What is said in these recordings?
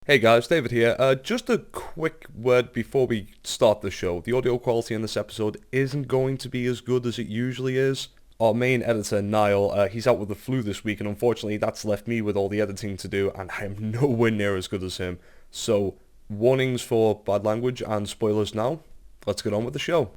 Hey guys, David here. Just a quick word before we start the show. The audio quality in this episode isn't going to be as good as it usually is. Our main editor, Niall, he's out with the flu this week, and unfortunately that's left me with all the editing to do, and I am nowhere near as good as him. So, warnings for bad language and spoilers now. Let's get on with the show.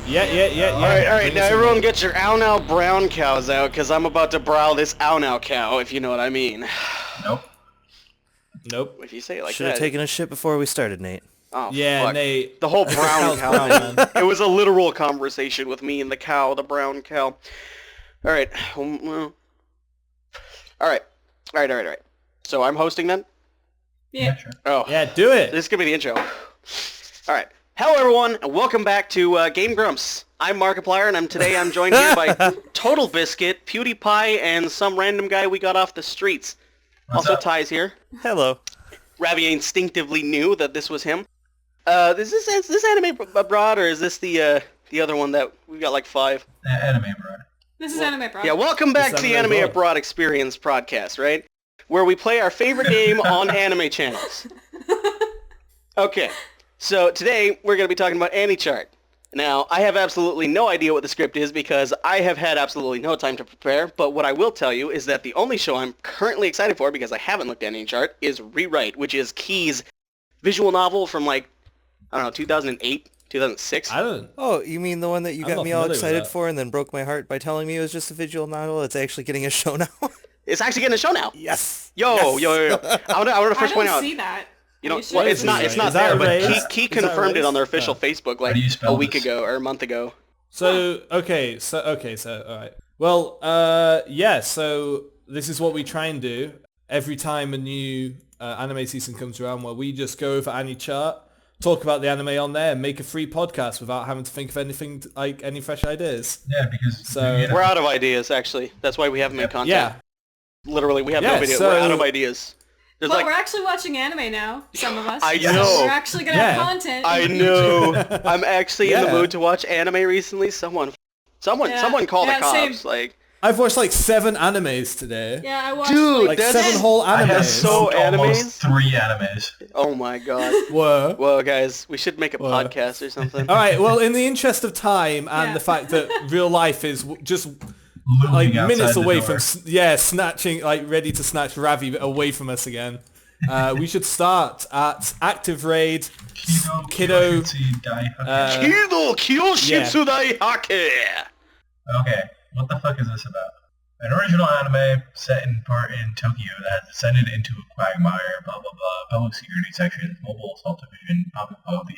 Yeah. All right. Now everyone get your ow now brown cows out, because I'm about to brow this ow now cow, if you know what I mean. Nope. If you say it like that. Should have taken a shit before we started, Nate. Oh, Yeah, fuck. Nate. The whole brown cow brown, thing. It was a literal conversation with me and the cow, the brown cow. All right. Well. All right. So I'm hosting then? Yeah. Sure. Oh. Yeah, do it. This is going to be the intro. All right. Hello, everyone, and welcome back to Game Grumps. I'm Markiplier, and today I'm joined here by Total Biscuit, PewDiePie, and some random guy we got off the streets. What's also, up? Ty's here. Hello. Ravi instinctively knew that this was him. Is this Anime Abroad, or is this the other one that we got like 5? Anime Abroad. This is Anime Bro. Yeah, welcome back It's to the Anime Anime Abroad. Abroad Experience podcast, right? Where we play our favorite game on anime channels. Okay, so today we're going to be talking about AniChart. Now, I have absolutely no idea what the script is because I have had absolutely no time to prepare, but what I will tell you is that the only show I'm currently excited for, because I haven't looked at AniChart, is Rewrite, which is Key's visual novel from like, I don't know, 2008, 2006. I don't... Oh, you mean the one that you I'm got not me all familiar with excited that. for and then broke my heart by telling me it was just a visual novel? It's actually getting a show now. It's actually getting a show now. Yes. Yo. I want to I first point don't out. see that. You know, Are sure well, it's not Is there, that but raised? Key Is that confirmed it on their raised? official Oh. Facebook How like do you a spell week this? ago or a month ago. So, okay, so, all right. Well, yeah, so this is what we try and do every time a new anime season comes around, where we just go over AniChart, talk about the anime on there, and make a free podcast without having to think of anything, like any fresh ideas. Yeah, because So- you know, We're out of ideas, actually. That's why we haven't made content. Yeah. Literally, we have no Yeah, video. so- We're out of ideas. There's But like, we're actually watching anime now, some of us. I So know. we're actually going to Yeah. have content. I know. I'm actually in the Yeah. mood to watch anime recently. Someone Yeah. call the Yeah, cops. same. Like, I've watched like 7 animes today. Yeah, I watched Dude, Like that's 7 whole I have animes. so smoked almost animes? 3 animes. oh my god. Whoa. Well, guys, we should make a Whoa. podcast or something. All right, well, in the interest of time and Yeah. the fact that real life is just Looming like outside minutes the away door. from snatching, like ready to snatch Ravi away from us again. We should start at Active Raid. Kiddo, Kyoshitsu Daihaku. Kido Kyoshitsu Daihake! Okay, what the fuck is this about? An original anime set in part in Tokyo that has descended into a quagmire, blah blah blah, public security section, mobile assault division, apropos the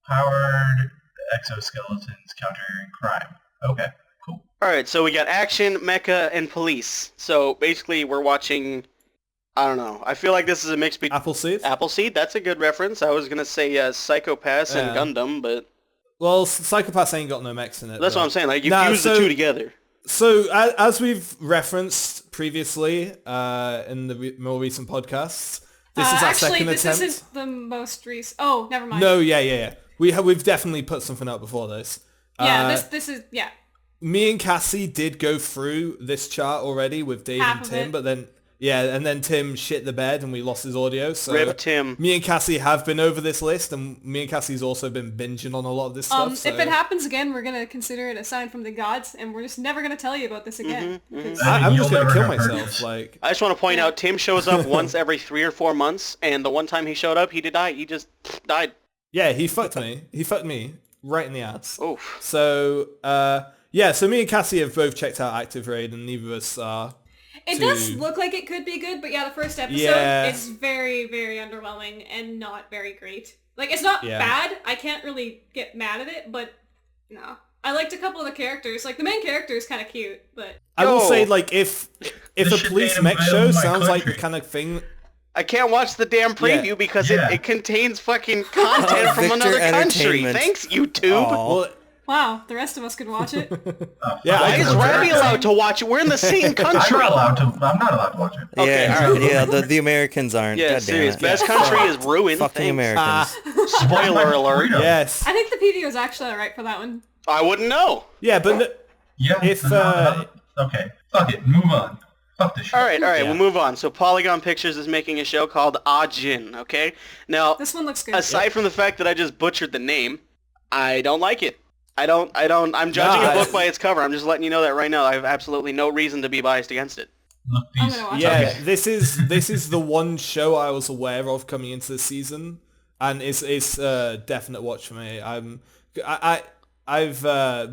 powered exoskeletons countering crime. Okay, cool. Alright, so we got action, mecha, and police. So basically we're watching, I don't know, I feel like this is a mix between Appleseed. Appleseed, that's a good reference. I was going to say Psychopaths and Yeah. Gundam, but Well, Psychopaths ain't got no mechs in it. that's though. what I'm saying. Like, you Nah, fuse the so- two together. So, as we've referenced previously in the more recent podcasts, this is our actually, second this attempt. isn't the most recent. Oh, never mind. No, yeah. We've definitely put something out before this. Yeah, Uh, this is, yeah. Me and Cassie did go through this chart already with Dave Half and of Tim, it. but then and then Tim shit the bed and we lost his audio. So Rip Tim. me and Cassie have been over this list, and me and Cassie's also been binging on a lot of this stuff. So If it happens again, we're going to consider it a sign from the gods, and we're just never going to tell you about this again. because- I'm You'll just gonna never kill have heard myself. this. Like, I just want to point out, Tim shows up once every 3 or 4 months, and the one time he showed up, he did die. He just died. yeah, he fucked me. He fucked me right in the ass. Oof. So, so me and Cassie have both checked out Active Raid, and neither of us are It does look like it could be good, but yeah, the first episode is very, very underwhelming and not very great. Like, it's not bad. I can't really get mad at it, but no. I liked a couple of the characters. Like, the main character is kind of cute, but... I will say, like, if a police mech show sounds like the kind of thing... I can't watch the damn preview because it contains fucking content from another country. Thanks, YouTube. Well, wow, the rest of us could watch it. Why is Ravi allowed to watch it? We're in the same country. I'm not allowed to watch it. Okay, the Americans aren't. Yeah, serious. Best country is ruined. Fucking Americans. Spoiler alert. Yes. I think the PD was actually alright for that one. I wouldn't know. Yeah, but if okay, fuck it, move on. Fuck this shit. All right, we'll move on. So Polygon Pictures is making a show called Ajin, okay? Now, this one looks good. Aside from the fact that I just butchered the name, I don't like it. I'm judging a book by its cover. I'm just letting you know that right now. I have absolutely no reason to be biased against it. Look, I'm gonna watch it. this is the one show I was aware of coming into the season, and it's a definite watch for me. I've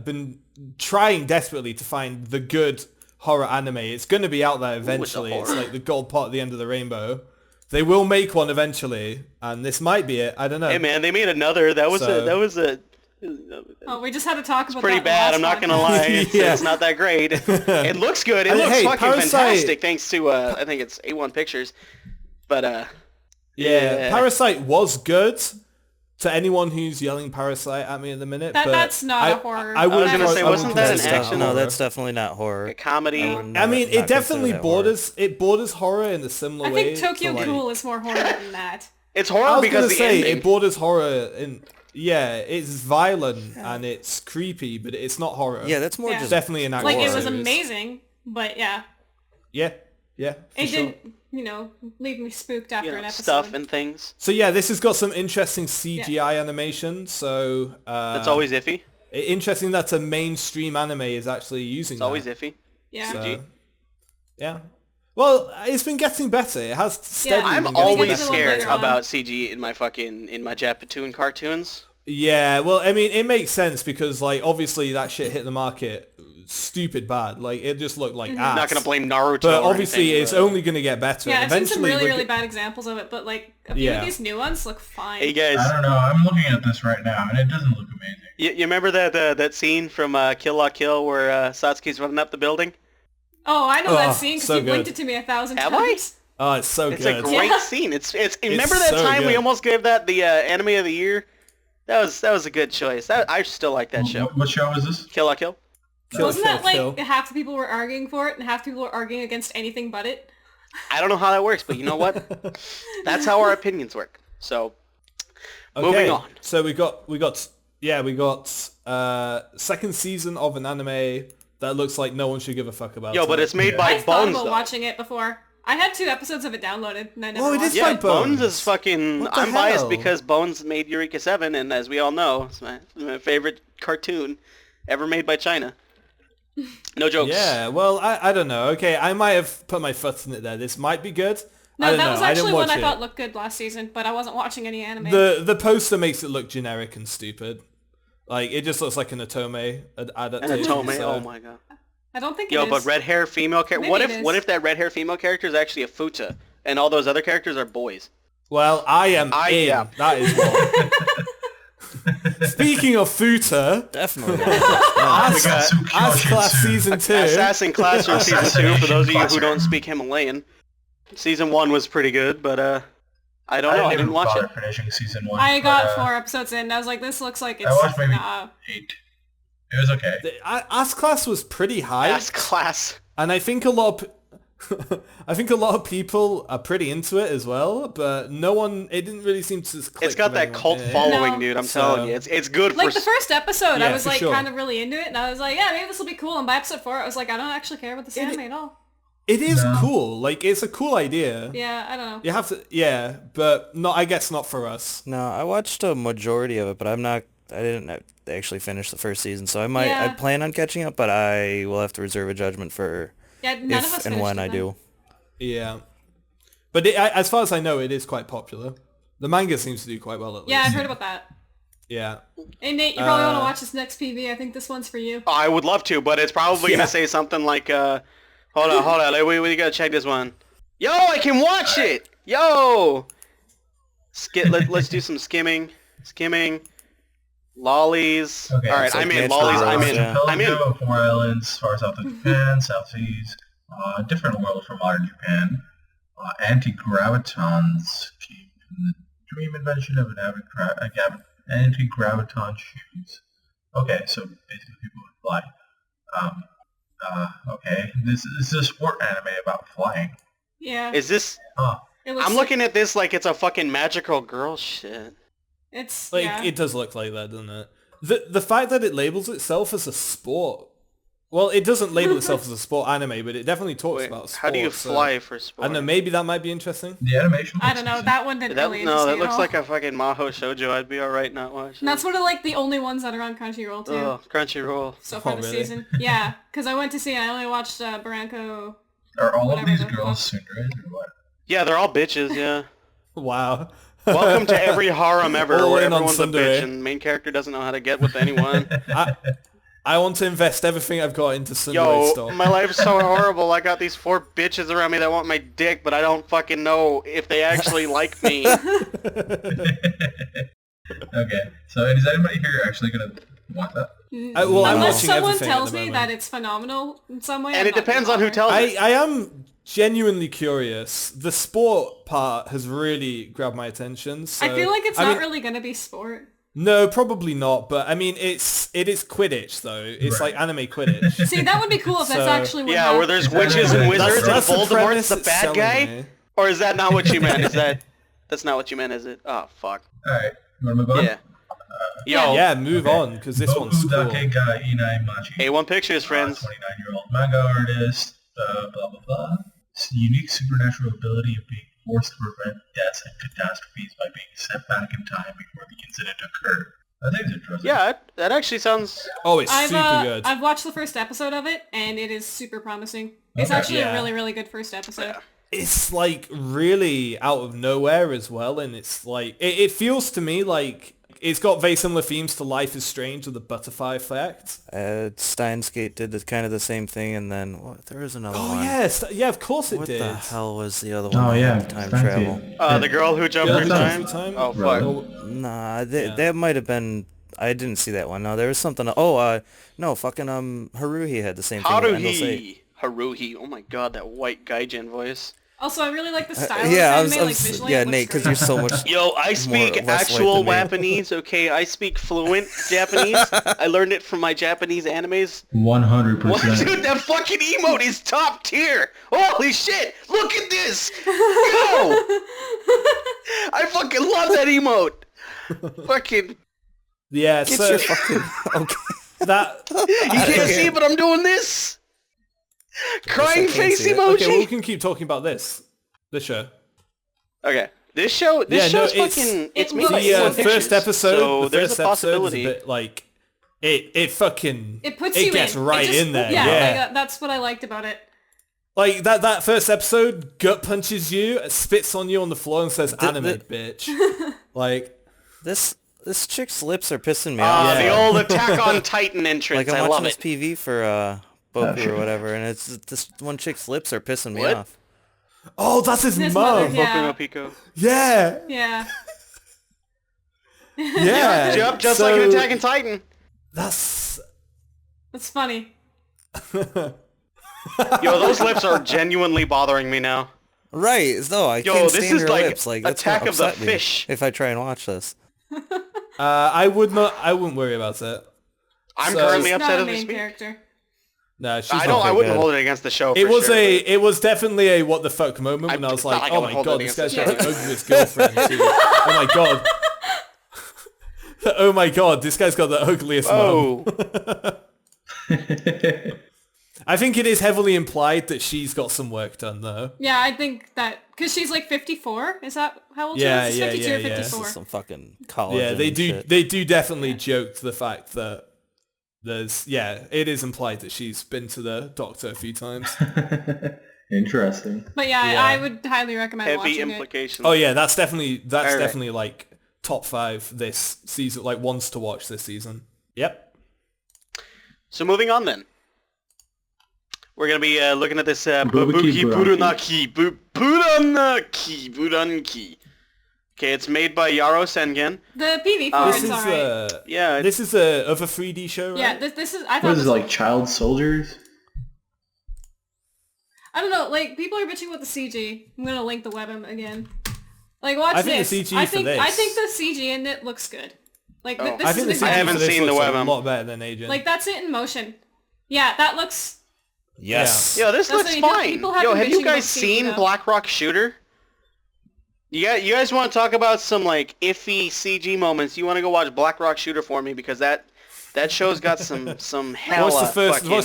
been trying desperately to find the good horror anime. It's going to be out there eventually. It's like the gold pot at the end of the rainbow. They will make one eventually, and this might be it. I don't know. Hey man, they made another. That was a. Oh, we just had to talk about pretty that bad. I'm not gonna lie. It's not that great. It looks good. It looks fucking fantastic. Thanks to I think it's A1 Pictures. But Parasite was good. To anyone who's yelling Parasite at me at the minute, that's not a horror. I was gonna say, wasn't that an action? No, that's definitely not horror. A comedy. I mean, it definitely borders horror in a similar way. I think Tokyo Ghoul is more horror than that. It's horror because the ending. It borders horror in. Yeah, it's violent and it's creepy, but it's not horror. Yeah, that's more just definitely an action. Like, it was amazing, but yeah. Yeah. It didn't, leave me spooked after an episode. Stuff and things. So yeah, this has got some interesting CGI animation. So that's always iffy. Interesting that a mainstream anime is actually using. It's always iffy. Yeah. So, yeah. Well, it's been getting better. It has steadily. I'm always scared about CG in my Japatoon cartoons. Yeah, well, I mean, it makes sense because, like, obviously that shit hit the market stupid bad. Like, it just looked like ass. I'm not going to blame Naruto but obviously it's only going to get better. Yeah, I've eventually seen some really bad examples of it, but, like, a few of these new ones look fine. Hey, guys. I don't know. I'm looking at this right now, and it doesn't look amazing. You remember that scene from Kill La Kill where Satsuki's running up the building? Oh, I know that scene because you linked it to me 1,000 times. Have I? Oh, it's so good. It's a great scene. Remember that time we almost gave that the anime of the year? That was a good choice. I still like that show. What show is this? Kill La Kill. Wasn't that like half the people were arguing for it and half the people were arguing against anything but it? I don't know how that works, but you know what? That's how our opinions work. So, moving on. So we got second season of an anime that looks like no one should give a fuck about. But it's made by I thought Bones, about though. watching it before. I had 2 episodes of it downloaded, and I never watched it is it. by Bones. Bones is fucking... I'm biased because Bones made Eureka 7, and as we all know, it's my favorite cartoon ever made by China. No jokes. Yeah, well, I don't know. Okay, I might have put my foot in it there. This might be good. No, that was actually one I thought looked good last season, but I wasn't watching any anime. The poster makes it look generic and stupid. Like, it just looks like an Otome adaptation. An Otome, oh my god. I don't think it is. But red hair female character. What if that red hair female character is actually a futa, and all those other characters are boys? Well, I am in. Yeah. That is what. Speaking of futa, definitely. As Class Season 2. Assassin Classroom Season 2, for those of you who don't speak Himalayan. Season 1 was pretty good, but I don't know. I didn't watch it. Finishing Season 1. I got 4 episodes in, and I was like, this looks like it's... I watched maybe 8. It was okay. As Class was pretty high. As Class. And I think a lot of people are pretty into it as well, but it didn't really seem to click. It's got that cult following, dude. I'm telling you, it's good. Like the first episode, Yeah, I was like sure. kind of really into it, and I was like, yeah, maybe this will be cool. And by episode 4, I was like, I don't actually care about this anime at all. It is cool. Like, it's a cool idea. Yeah, I don't know. You have to, but not. I guess not for us. No, I watched a majority of it, but I didn't actually finish the first season, so I plan on catching up, but I will have to reserve a judgment for none of us if and when I do. Yeah. But as far as I know, it is quite popular. The manga seems to do quite well, at least. Yeah, I've heard about that. Yeah. Hey, Nate, you probably want to watch this next PV. I think this one's for you. I would love to, but it's probably going to say something like, Hold on. We gotta check this one. Yo, I can watch it! Yo! Let's do some skimming. Lollies. Okay, Alright, so I'm in. Natural Lollies, I'm Rose, in. yeah. I'm in. Archipelago, 4 islands, far south of Japan, South Seas, different world from modern Japan. Anti-gravitons came from the dream invention of an anti-graviton shoes. Okay, so basically people would fly. Okay, this is a sport anime about flying. Yeah. Is this... I'm looking at this like it's a fucking magical girl shit. It's Like, yeah. it does look like that, doesn't it? The fact that it labels itself as a sport... Well, it doesn't label itself as a sport anime, but it definitely talks about sport. How do you fly for I sport? don't know, maybe that might be interesting. The animation. I don't know. That one didn't really interest No, me that at looks all. like a fucking Maho shoujo. I'd be alright not watching. And that's one of like the only ones that are on Crunchyroll too. Oh, Crunchyroll. So far this really? season. Yeah, because I went to see it. I only watched Barranco. Are all of whatever these the girls fuck. tsunderes or what? Yeah, they're all bitches, yeah. Wow. Welcome to every harem ever All where in on everyone's a tsundere. bitch and main character doesn't know how to get with anyone. I want to invest everything I've got into tsundere Yo, stock. my life's so horrible. I got these 4 bitches around me that want my dick, but I don't fucking know if they actually like me. Okay, so is anybody here actually gonna want that? Well, I'm Unless watching someone everything at tells the me moment. that it's phenomenal in some way. And I'm it not depends gonna on who bother. tells me. I am genuinely curious. The sport part has really grabbed my attention. So, I feel like it's not really gonna be sport. No, probably not. But I mean, it is Quidditch though. It's like anime Quidditch. See, that would be cool if that's So- actually what Yeah, happened. where there's witches and wizards and That's the Voldemort's premise the it's bad selling guy? me. Or is that not what you meant? That's not what you meant, is it? Oh, fuck. Alright, you wanna move on? Yeah. Yo, Yeah, move on because this one's cool. Boku ga Inai Machi. A1 Pictures, friends. 29-year-old manga artist, blah blah blah. Unique supernatural ability of being forced to prevent deaths and catastrophes by being sent back in time before the incident occurred. I think it's interesting. Yeah, that actually sounds... Oh, it's super good. I've watched the first episode of it, and it is super promising. It's Okay. actually Yeah. a really, really good first episode. It's like really out of nowhere as well, and it's like it feels to me like it's got very similar themes to Life is Strange with the butterfly effect. Steins Gate did kind of the same thing, and then there was another Oh one. yes, yeah, of course it What did. the hell was the other one? Oh yeah, Time Steins travel. Gate. the girl who jumped Yeah, through Jump time? Through Time? Oh, fuck. Right. Oh, Nah, that might have been. I didn't see that one. No, there was something. Oh, no, fucking Haruhi had the same thing. with Endless Eight. Haruhi. Oh my god, that white gaijin voice. Also, I really like the style Yeah, of this anime, like visually. yeah, it looks Nate, because great. you're so much. Yo, I speak less white actual than me. Japanese, okay? I speak fluent Japanese. I learned it from my Japanese animes. 100%. Dude, that fucking emote is top tier! Holy shit! Look at this! Yo! I fucking love that emote! Fucking... yeah, Get so your fucking. Okay. that You can't see, but I'm doing this! Crying can't face see it. emoji! okay, well, we can keep talking about this show. Okay. This show's it's- fucking... It's it made looks- by The A1 first Pictures, episode, so the there's first a episode is a possibility. bit like it fucking It puts you gets in. right It just- in there. Yeah, Yeah, like, that's what I liked about it. like that first episode gut punches you, spits on you on the floor, and says "anime, bitch." Like This chick's lips are pissing me Ah, off. the old Attack on Titan Like entrance. I'm I love watching this it. PV for Boku or whatever, and it's this one chick's lips are pissing me What? off. oh, that's his His mother, mom. yeah. Boku no Pico. Yeah, Yeah. yeah. Yep, just So, like an Attack on Titan. That's That's funny. Yo, those lips are genuinely bothering me now. Right, no, I Yo, can't this stand is her like lips. Like that's gonna Attack of the upset me Fish. if I try and watch this. I wouldn't worry about it. I'm So- currently She's not upset a as we main speak. character. No, she's I not don't. I very wouldn't good. hold it against the show. It for was sure. it was definitely a what the fuck moment when I was it's not like, like I oh would my hold god, it this guy's against got the the ugliest girlfriend too. Oh my god. Oh my god, this guy's got the ugliest mum. Oh, I think it is heavily implied that she's got some work done though. Yeah, I think that because she's like 54. Is that how old Yeah, she is? yeah, 52 yeah, or yeah. This 54. is some fucking college. Yeah, they and do shit. they do definitely joke to the fact that it is implied that she's been to the doctor a few times. Interesting. But yeah, Yeah. I would highly recommend heavy watching it. implications. Oh yeah, that's definitely Alright. like top 5 this season, like ones to watch this season. Yep. So moving on then. We're going to be looking at this Bubuki Buranaki. Buranaki. Okay, it's made by Yaro Sengen. The PV for This it's alright. this is of a 3D show, right? Yeah, this is. I thought What is this it, like child soldiers? I don't know. Like people are bitching about the CG. I'm gonna link the webm again. Like watch I this. think the CG I for think this. I think the CG in it looks good. Like this I is think the an CG I haven't for this seen the looks a webm. lot better than Agent. Like that's it in motion. Yeah, that looks. Yes. Yo, this That's looks what I mean. fine. People have Yo, been have you bitching about guys CG seen though. Black Rock Shooter? You guys want to talk about some like iffy CG moments? You want to go watch Black Rock Shooter for me because that show's got some hella What's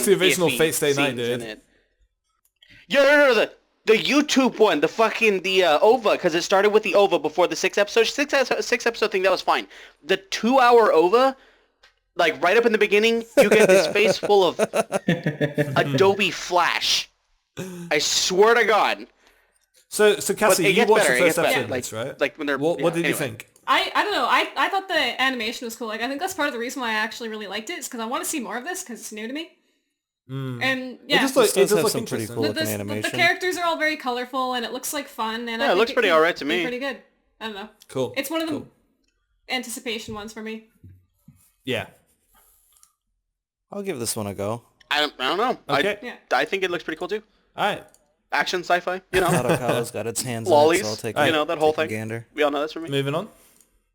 the original iffy Fate Stay Night, scenes in dude? it. Yo, no, the YouTube one, the OVA, because it started with the OVA before the 6 episode thing. That was fine. The 2-hour OVA, like right up in the beginning, you get this face full of Adobe Flash. I swear to God. So Cassie, it you gets watched better, the it first gets better. episode of this, right? Like when they're What did you anyway. think? I don't know. I thought the animation was cool. Like I think that's part of the reason why I actually really liked it is because I want to see more of this because it's new to me. And yeah, It Does does have look some pretty interesting. cool the, looking the animation. characters are all very colorful and it looks like fun. And Yeah, I it looks think pretty could alright to be me. Pretty good. I don't know. Cool. It's one of the Cool. anticipation ones for me. Yeah. I'll give this one a go. I don't know. Okay. Yeah. I think it looks pretty cool too. All right. Action, sci-fi, you know. Kadokawa's got its hands Lollies, in it, so I'll take you know, that whole take a thing. gander. We all know that's for me. Moving on. All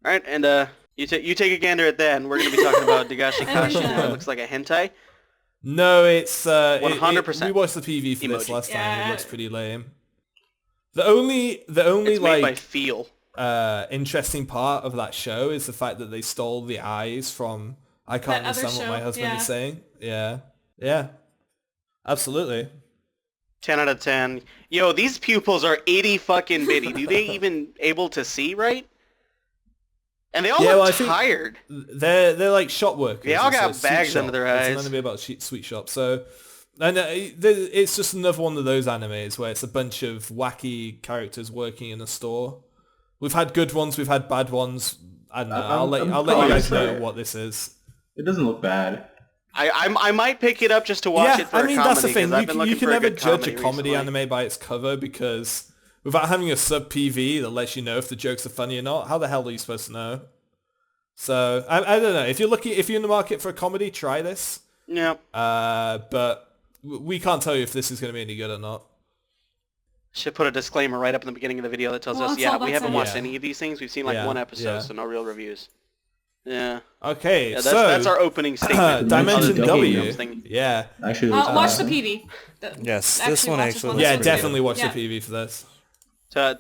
right, and you take a gander at that, and we're going to be talking about Dagashi Kashi. It looks like a hentai. No, it's 100%. We watched the PV for this Emoji. last time. Yeah. It looks pretty lame. The only It's made by like Feel. interesting part of that show is the fact that they stole the eyes from. I can't That other understand what my show, husband yeah. is saying. Yeah. Yeah. Absolutely. 10 out of 10. Yo, these pupils are 80 fucking bitty. Do they even able to see right? And they all Yeah, look well, I think- tired. They're like shop workers. They all It's got a sweet bags shop. under their It's eyes. an anime about sweet shop. So, and it's just another one of those animes where it's a bunch of wacky characters working in a store. We've had good ones, we've had bad ones. I don't know. I'll let you guys know sorry. what this is. It doesn't look bad. I might pick it up just to watch it for I a mean comedy. that's the thing. 'Cause I've been You looking can for a never good judge a comedy recently. anime by its cover because without having a sub PV that lets you know if the jokes are funny or not, how the hell are you supposed to know? So I don't know. If you're in the market for a comedy, try this. Yeah. But we can't tell you if this is going to be any good or not. Should put a disclaimer right up in the beginning of the video that tells Well, us, that's yeah, all we that's haven't it. watched Yeah. any of these things. We've seen like Yeah, one episode, yeah. so no real reviews. Yeah. Okay, Yeah, so that's our opening statement. Dimension Other W. thing. Yeah, Actually, Watch the PV. Yes, this one watch actually one. looks yeah, pretty definitely watch Yeah. the PV for this.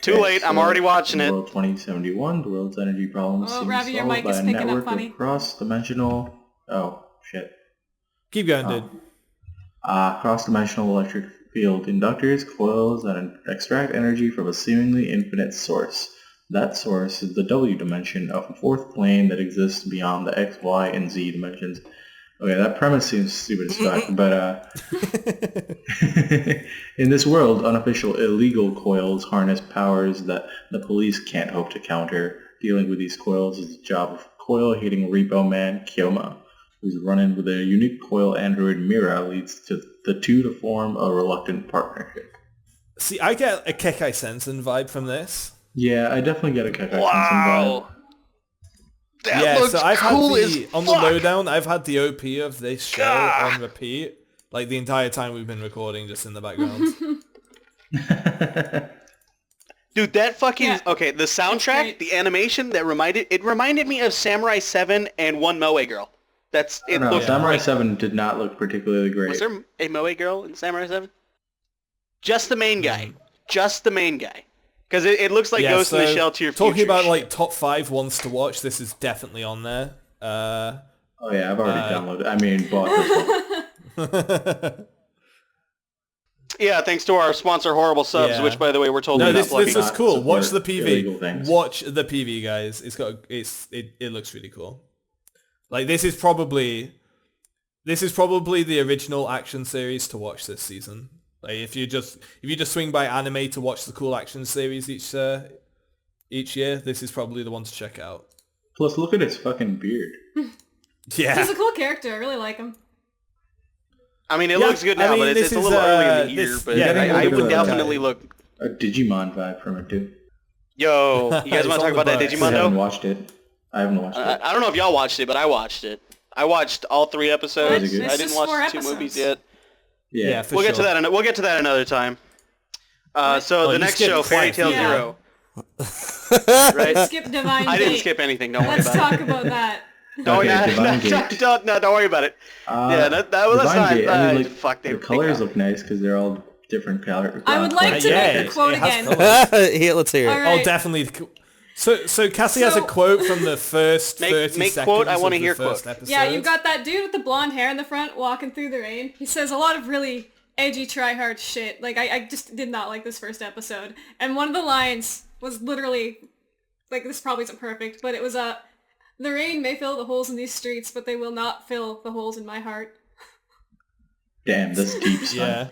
Too late. I'm already watching in it. World 2071, the world's energy problems Oh, seem Ravi, your solved mic by is a picking up network funny. of cross-dimensional... Oh, shit. Keep going, dude. Cross-dimensional electric field inductors, coils, and extract energy from a seemingly infinite source. That source is the W dimension of a fourth plane that exists beyond the X, Y, and Z dimensions. Okay, that premise seems stupid as fuck, but in this world, unofficial illegal coils harness powers that the police can't hope to counter. Dealing with these coils is the job of coil-hating repo man Kyoma, whose run-in with a unique coil android Mira leads to the two to form a reluctant partnership. See, I get a Kekai Sensen vibe from this. Yeah, I definitely get a Kekai Wow. That looks so I've cool had as on the fuck. lowdown, I've had the OP of this show on repeat, like the entire time we've been recording, just in the background. Dude, that fucking... Yeah. Okay, the It's soundtrack, great. the animation, it reminded me of Samurai 7 and One Moe Girl. It No, looked Samurai great. 7 did not look particularly great. Was there a Moe Girl in Samurai 7? Just the main guy. Just the main guy. Because it looks like Ghost in the Shell to your future. Talking about like top 5 ones to watch, this is definitely on there. Oh yeah, I've already downloaded. I mean, bought this one. Yeah, thanks to our sponsor, Horrible Subs, Yeah. which, by the way, we're told No, we're not this plugging. is cool. Support Watch the PV. illegal things. Watch the PV, guys. It looks really cool. Like this is probably the original action series to watch this season. Like if you just swing by anime to watch the cool action series each year, this is probably the one to check out. Plus, look at his fucking beard. Yeah. He's a cool character. I really like him. I mean, it looks good now, but it's a little early in the year. But I would definitely look... A Digimon vibe from it, too. Yo, you guys want to talk about that Digimon, though? I haven't watched it. I don't know if y'all watched it, but I watched it. I watched all 3 episodes. I didn't watch the 2 movies yet. Yeah, we'll get to that. We'll get to that another time. So the next show, Fairy Tail Zero. Right? Skip Divine I didn't Gate. skip anything. Don't worry Let's about talk about that. Don't worry about it. That's not. Fuck, the colors look nice because they're all different colors. I would like to make the quote again. Yeah, let's hear it. Right. Oh, definitely. So Cassie has a quote from the first 30 make seconds quote. I want to of hear the first quote. episode. Yeah, you got that dude with the blonde hair in the front walking through the rain. He says a lot of really edgy try-hard shit. Like, I just did not like this first episode. And one of the lines was literally, like, this probably isn't perfect, but it was, the rain may fill the holes in these streets, but they will not fill the holes in my heart. Damn, this deep stuff. Yeah.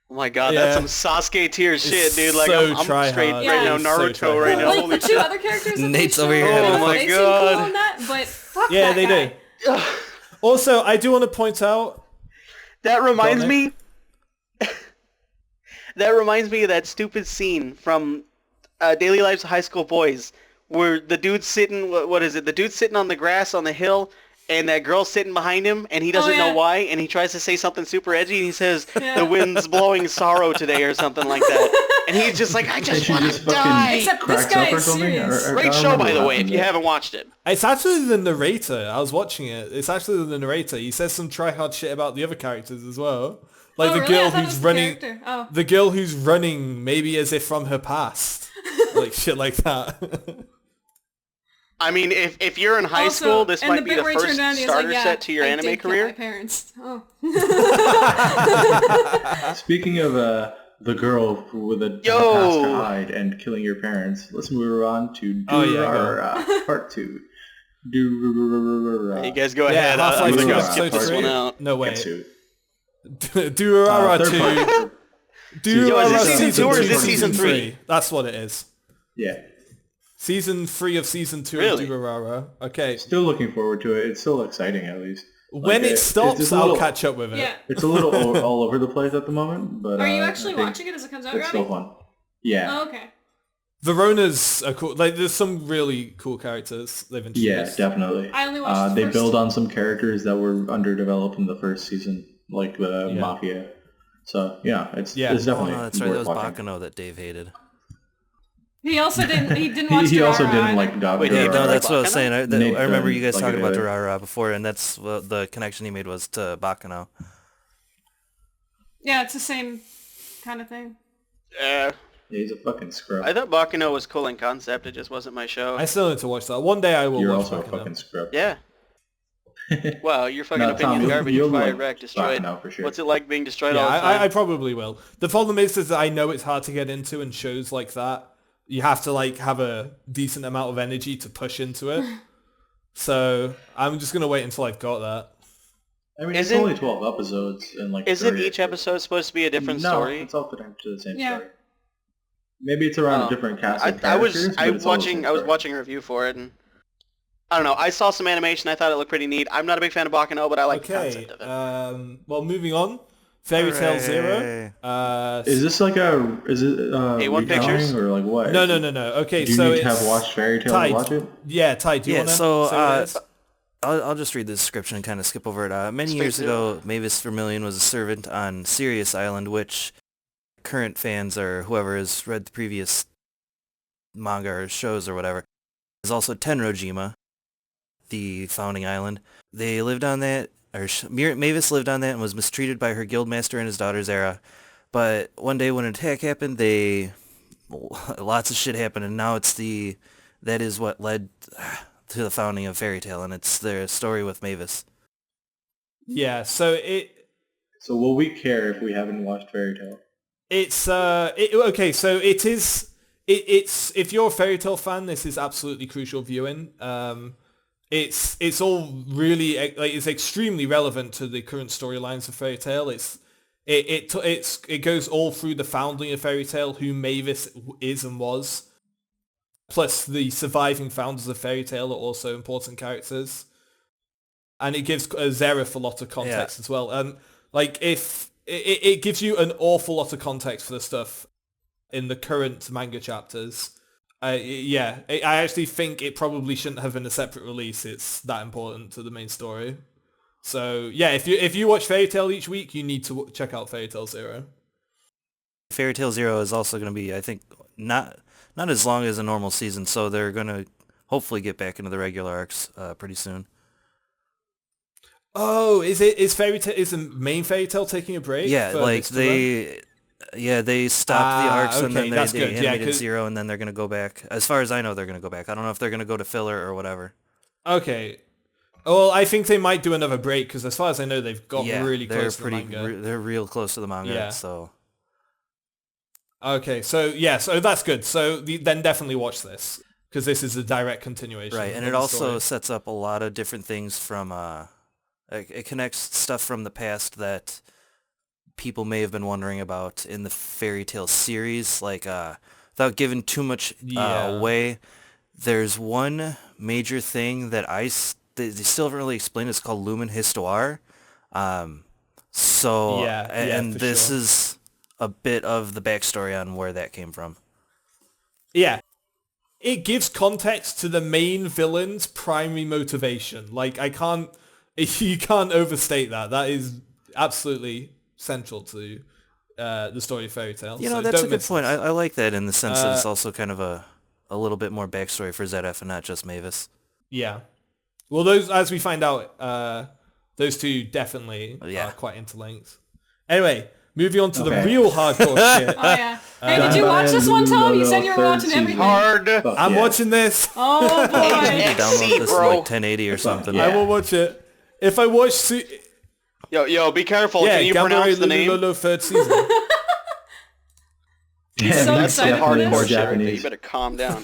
Oh my god, that's some Sasuke tier shit, dude. Like, so I'm straight hard. right now, Naruto right now. Like, the 2 other characters in Nate's the over here. Oh my they god. seem cool in that, but fuck Yeah, that they guy. do. Also, I do want to point out... That reminds me... That reminds me of that stupid scene from Daily Lives of High School Boys, where the dude's sitting, what is it? The dude's sitting on the grass on the hill, and that girl's sitting behind him, and he doesn't know why, and he tries to say something super edgy, and he says, the wind's blowing sorrow today, or something like that. And he's just like, I just want to die. Except this guy is serious. Great show, by the way, if you haven't watched it. It's actually the narrator. I was watching it. It's actually the narrator. He says some try-hard shit about the other characters as well. Like the girl who's running, the girl who's running, maybe as if from her past, like shit like that. I mean, if you're in high school, this might be the first starter set to your anime career. My parents. Oh. Speaking of the girl with a past to hide and killing your parents, let's move on to Durarara Part 2. Durarara. You guys go ahead. I'm gonna go skip this one out. No way. Durarara 2. Durarara season 2 or is this season 3? That's what it is. Yeah. Season 3 of season 2 Really? of Durarara. Okay. Still looking forward to it. It's still exciting, at least. When it stops, I'll catch up with it. Yeah. It's a little all over the place at the moment, but Are you actually watching it as it comes out, it's still fun. Yeah. Oh, okay. Verona's a cool. Like, there's some really cool characters they've introduced. Yeah, definitely. I only watched They build on some characters that were underdeveloped in the first season, like the Mafia. So, yeah, it's definitely that's right. That was watching. Bakano that Dave hated. He also didn't. He didn't watch. He also Durarara didn't either. like Dog. Wait, no, that's what I was saying. I remember you guys like talking about it. Durarara before, and that's what the connection he made was to Bakano. Yeah, it's the same kind of thing. Yeah. He's a fucking scrub. I thought Bakano was cool in concept. It just wasn't my show. I still need to watch that. One day I will You're watch also Bakano. a fucking scrub. Yeah. Well, your fucking No, opinion's Tom, garbage. you'll Fired, like wrecked, destroyed. Bakano for sure. What's it like being destroyed Yeah, all the time? I probably will. The problem is that I know it's hard to get into, and shows like that, you have to like have a decent amount of energy to push into it. So I'm just gonna wait until I've got that. I mean, it's only 12 episodes, and like. Isn't each episode supposed to be a different story? No, it's all put into the same story. Maybe it's around a different cast of I was characters. watching a review for it, and I don't know. I saw some animation. I thought it looked pretty neat. I'm not a big fan of Bakano, but I like the concept of it. Well, moving on. Fairy Tail Zero. Is this like A1 Pictures or like what? No. Okay, do you so need to have watched Fairy Tail to watch it? Yeah, Ty, do you want to so say what it is? I'll just read the description and kind of skip over it. Many years ago, Mavis Vermillion was a servant on Sirius Island, which current fans or whoever has read the previous manga or shows or whatever is also Tenrojima, the founding island. They lived on that, Mavis lived on that and was mistreated by her guildmaster and his daughter's Era. But one day when an attack happened, lots of shit happened, and now that is what led to the founding of Fairy Tail, and it's their story with Mavis. Yeah, so will we care if we haven't watched Fairy Tail? It's okay, so it's if you're a Fairy Tail fan, this is absolutely crucial viewing. It's all really it's extremely relevant to the current storylines of Fairy Tail. It goes all through the founding of Fairy Tail, who Mavis is and was. Plus, the surviving founders of Fairy Tail are also important characters, and it gives Zeref a lot of context as well. Like, if it gives you an awful lot of context for the stuff in the current manga chapters. I actually think it probably shouldn't have been a separate release. It's that important to the main story. So yeah, if you watch Fairy Tail each week, you need to check out Fairy Tail Zero. Fairy Tail Zero is also going to be, I think, not as long as a normal season, so they're going to hopefully get back into the regular arcs pretty soon. Oh, is the main Fairy Tail taking a break? Yeah, like they stopped the arcs and then they animated Zero, and then they're going to go back. As far as I know, they're going to go back. I don't know if they're going to go to filler or whatever. Okay. Well, I think they might do another break because as far as I know, they've got really close to the manga. They're real close to the manga, so... Okay, so that's good. So then definitely watch this because this is a direct continuation. Right, and it also sets up a lot of different things from... it connects stuff from the past that people may have been wondering about in the Fairy Tail series, like without giving too much away. There's one major thing that they still haven't really explained. It's called Lumen Histoire. This is a bit of the backstory on where that came from. Yeah. It gives context to the main villain's primary motivation. Like, you can't overstate that. That is absolutely central to the story of Fairy Tail. That's a good point. I like that in the sense that it's also kind of a little bit more backstory for ZF and not just Mavis. Yeah. Well, those, as we find out, those two definitely are quite interlinked. Anyway, moving on to the real hardcore shit. Oh, yeah. Hey, did you watch this one, Tom? You said you were watching everything. I'm watching this. Oh, boy. I need to download this in like 1080 or something. Yeah. I will watch it. If I watch... Yo, be careful. Can you pronounce the name? Lolo third season. He's so excited for this. Hardcore Japanese. You better calm down.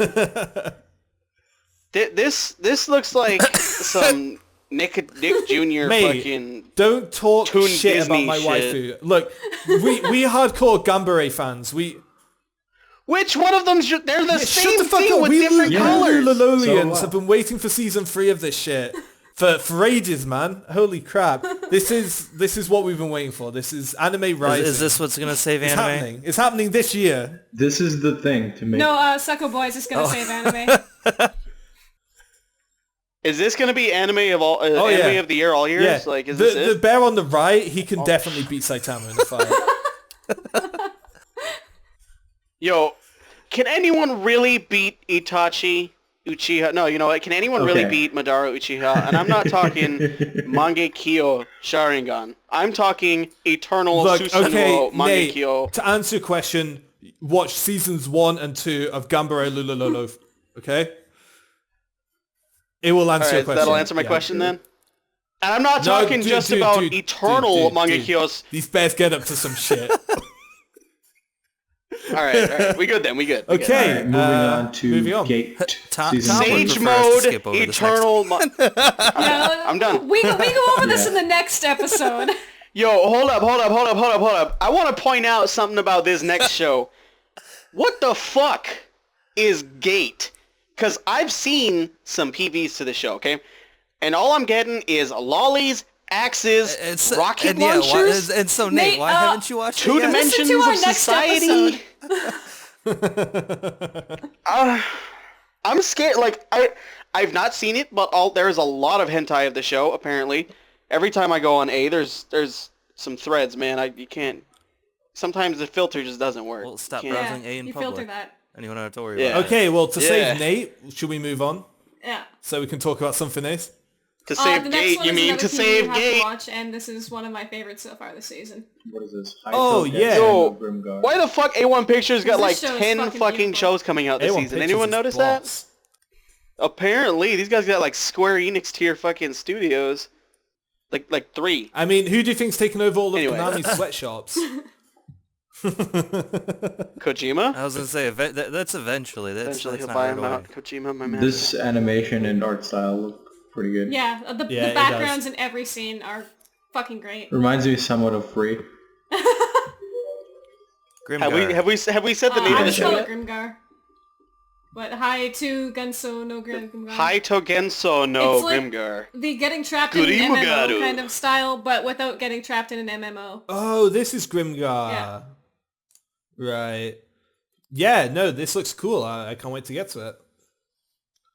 This looks like some Nick Jr. fucking don't talk Toon shit Disney about my shit. waifu. Look, we hardcore Gambare fans. Which one of them? They're the same thing with we different colors. Lulolians have been waiting for season 3 of this shit for ages, man. Holy crap! This is what we've been waiting for. This is anime rising. Is this what's gonna save anime? It's happening this year. This is the thing to make. No, Sucko Boys is gonna save anime. Is this going to be anime of anime of the year all years? Yeah. Like, is this the bear on the right? He can definitely beat Saitama in a fight. Yo, can anyone really beat Itachi Uchiha? No, you know what? Can anyone really beat Madara Uchiha? And I'm not talking Mangekyo Sharingan. I'm talking Eternal Susanoo Mangekyo. To answer your question, watch seasons 1 and 2 of Gambare Lulololo. Okay. It will answer your question. That'll answer my question then? And I'm not talking about eternal Mangekyos. These bears get up to some shit. Alright. We good then. We good. Okay. Moving on to Gate. Sage mode, eternal... I'm done. We can go over this in the next episode. Yo, hold up. I want to point out something about this next show. What the fuck is Gate? Because I've seen some PVs to the show, okay? And all I'm getting is lollies, axes, rocket launchers. And so, Nate, why haven't you watched Two Dimensions of Society? I'm scared. Like, I've not seen it, but there's a lot of hentai of the show, apparently. Every time I go on A, there's some threads, man. You can't... Sometimes the filter just doesn't work. Well, stop browsing A in public. Filter that. And you don't have to worry about it. Okay, well, to save Nate, should we move on? Yeah. So we can talk about something nice? To save Gate, you mean to save Gate? Watch, and this is one of my favorites so far this season. What is this? Yo, why the fuck A1 Pictures got like 10 fucking shows coming out this season? Anyone notice that? Apparently, these guys got like Square Enix tier fucking studios. Like 3. I mean, who do you think's taking over all of Konami's sweatshops? Kojima? I was gonna say that's eventually. That's he'll not buy right him away. out. Kojima, my man. This animation and art style look pretty good. Yeah, the backgrounds in every scene are fucking great. Reminds me somewhat of Free. Have we said the name of the show yet? Grimgar. what, Hai to Genso no Grimgar. Hai to Genso no It's like Grimgar. the getting trapped in an MMO kind of style, but without getting trapped in an MMO. Oh, this is Grimgar. Yeah. Right. Yeah, no, this looks cool. I can't wait to get to it.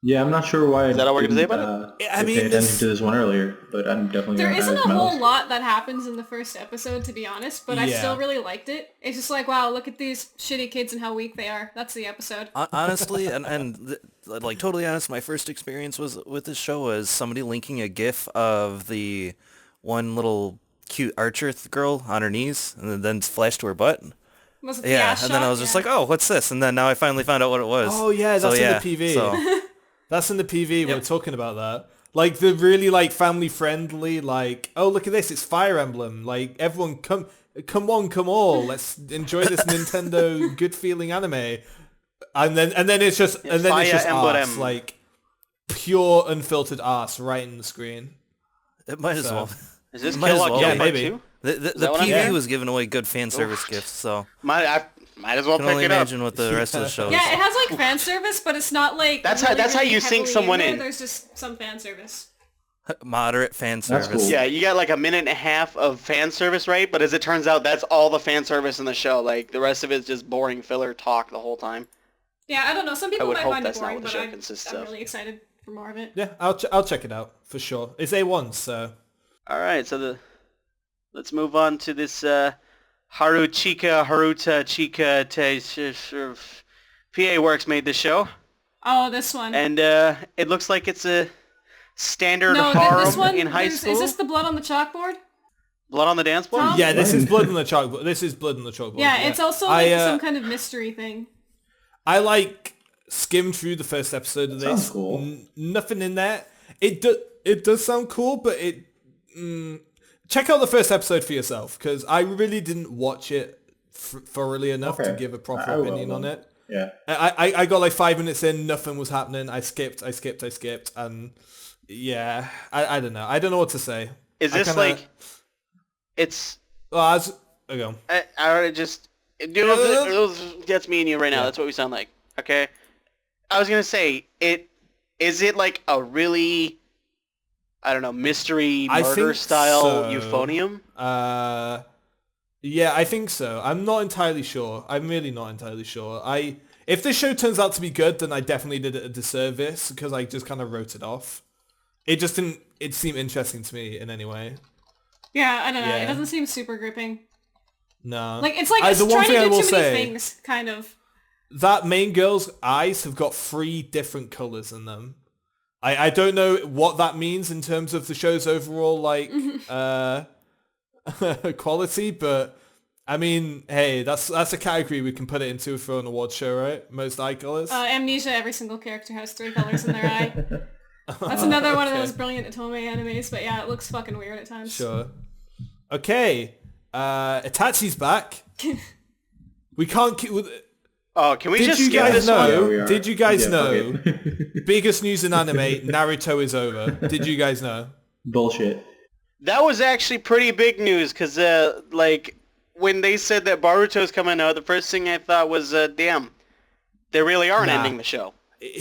Yeah, I'm not sure why. Is that all we're gonna say about it? I mean, pay attention to this one earlier, but I'm definitely. There gonna isn't add it a to my whole list. lot that happens in the first episode, to be honest, but I Yeah. still really liked it. It's just like, wow, look at these shitty kids and how weak they are. That's the episode. Honestly, like totally honest, my first experience was with this show was somebody linking a GIF of the one little cute archer girl on her knees, and then flashed to her butt. Was it the Yeah, ass and then shot? I was just like, oh, what's this? And then now I finally found out what it was. Oh yeah, that's in the PV. So, That's in the PV. We're talking about that. Like the really like family friendly. Like, oh look at this, it's Fire Emblem. Like everyone, come all. Let's enjoy this Nintendo good feeling anime. And then it's just arse, like pure unfiltered arse right in the screen. it might as well. Is this Might as Kill well. Kill Yeah, Part maybe. 2? The what I'm PV hearing? was giving away good fan service gifts, so Might as well can pick only it up. imagine what the rest of the show is. Yeah, it has like fan service, but it's not like That's how really you sink heavily someone there. in. There's just some fan service. Moderate fan That's service. cool. Yeah, you got like a minute and a half of fan service, right? But as it turns out, that's all the fan service in the show. Like the rest of it is just boring filler talk the whole time. Yeah, I don't know. Some I people would might hope find it that's not boring, what the but show I'm consists of. really excited for more of it. Yeah, I'll check it out for sure. It's A1, so All right, so let's move on to this Haruta Chika PA Works made this show, Oh, this one. and it looks like it's a standard no, harem this one. in high school. Is this the blood on the chalkboard? Blood on the dance floor? Tom? yeah, this is blood on the chalkboard. This is blood on the chalkboard. Yeah, it's also like some kind of mystery thing. I like skimmed through the first episode of Sounds this. cool. Nothing in there. It does sound cool, but check out the first episode for yourself because I really didn't watch it thoroughly enough to give a proper I will, opinion on it. Yeah. I got like 5 minutes in, nothing was happening. I skipped, and yeah, I don't know. I don't know what to say. Is this like? It's. Well, go. I just. That's me and you right now. Yeah. That's what we sound like. Okay. I was gonna say Is it like a really, I don't know, mystery murder style euphonium? Yeah, I think so. I'm not entirely sure. I'm really not entirely sure. If this show turns out to be good, then I definitely did it a disservice because I just kind of wrote it off. It just didn't. It seemed interesting to me in any way. Yeah, I don't know. Yeah. It doesn't seem super gripping. No. Like it's like it's trying to do too many things, kind of. That main girl's eyes have got 3 different colors in them. I don't know what that means in terms of the show's overall like quality, but I mean, hey, that's a category we can put it into for an award show, right? Most eye colors. Amnesia. Every single character has 3 colors in their eye. That's another one of those brilliant Otome animes, but yeah, it looks fucking weird at times. Sure. Okay. Itachi's back. We can't keep. Oh, can we just skip guys this know? one? Yeah, we are. Did you guys Yeah, know? fuck it. Biggest news in anime: Naruto is over. Did you guys know? Bullshit. That was actually pretty big news because, like, when they said that Boruto's coming out, the first thing I thought was, damn, they really aren't ending the show.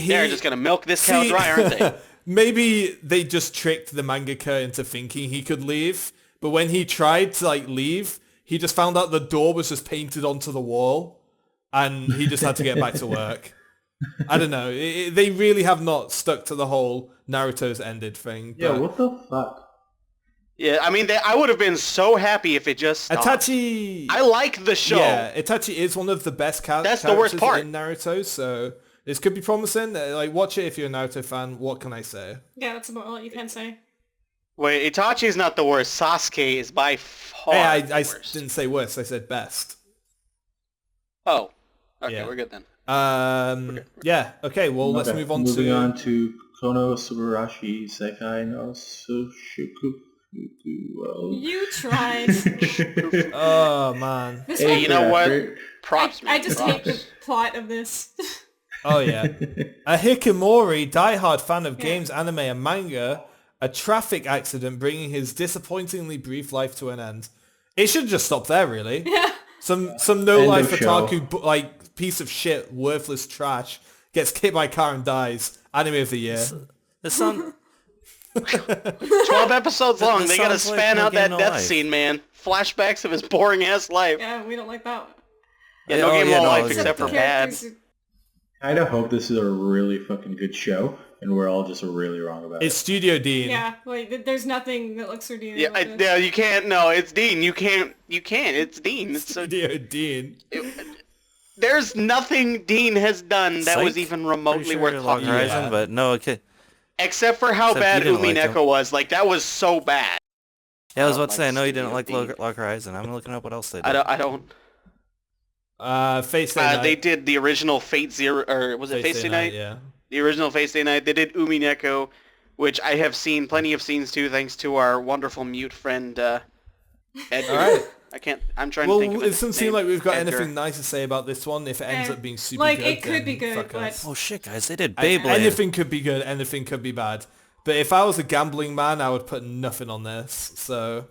They're just gonna milk this cow dry, aren't they? Maybe they just tricked the mangaka into thinking he could leave, but when he tried to like leave, he just found out the door was just painted onto the wall, and he just had to get back to work. I don't know. They really have not stuck to the whole Naruto's ended thing. Yeah, but what the fuck? Yeah, I mean, I would have been so happy if it just stopped. Itachi. I like the show. Yeah, Itachi is one of the best That's the worst characters part. in Naruto, so this could be promising. Like, watch it if you're a Naruto fan. What can I say? Yeah, that's about all you can say. Wait, Itachi's not the worst. Sasuke is by far Hey, the I worst. didn't say worst. I said best. Oh, okay, Yeah. we're good then. Yeah. Okay. Well, let's Okay, move on moving to. on to Kono Subarashi Sekai no Sushuku. You tried. Oh man. This Hey, one, you know what? Great. Props, man. I just hate props. the plot of this. Oh yeah. A Hikikomori, diehard fan of games, anime, and manga. A traffic accident bringing his disappointingly brief life to an end. It should just stop there, really. Yeah. Some no life End of show. otaku like piece of shit, worthless trash gets hit by a car and dies. Anime of the year. This sound 12 episodes long. This They gotta sounds like span No out Game, that No death Life. scene, man. Flashbacks of his boring ass life. Yeah, we don't like that one. Yeah, no game, no life, it's except for dumb. bad. I kind of hope this is a really fucking good show, and we're all just really wrong about It's it. Studio Dean. Yeah, like there's nothing that looks redeeming. Yeah, about this. yeah, you can't. No, it's Dean. You can't. It's Dean. It's so. Studio Dean. There's nothing Dean has done that was Psych. even remotely Pretty sure worth Log talking Horizon, about. but no, okay. Except for how Except bad you didn't like Umineko him. was. Like, that was so bad. Yeah, I was don't about to say, I like know you didn't Studio like Dean. Log Horizon. I'm looking up what else they did. I don't. Fate Stay Night. They did the original Fate Zero, or was it Fate Stay Night? Yeah. The original Fate Stay Night. They did Umineko, which I have seen plenty of scenes to, thanks to our wonderful mute friend, Edgar. Alright. I'm trying Well, to think of it doesn't seem like we've got Edgar. anything nice to say about this one. If it ends up being super like, good, it could then be good, fuck but- us. Oh shit, guys, they did I- Beyblade. Anything could be good, anything could be bad. But if I was a gambling man, I would put nothing on this. So,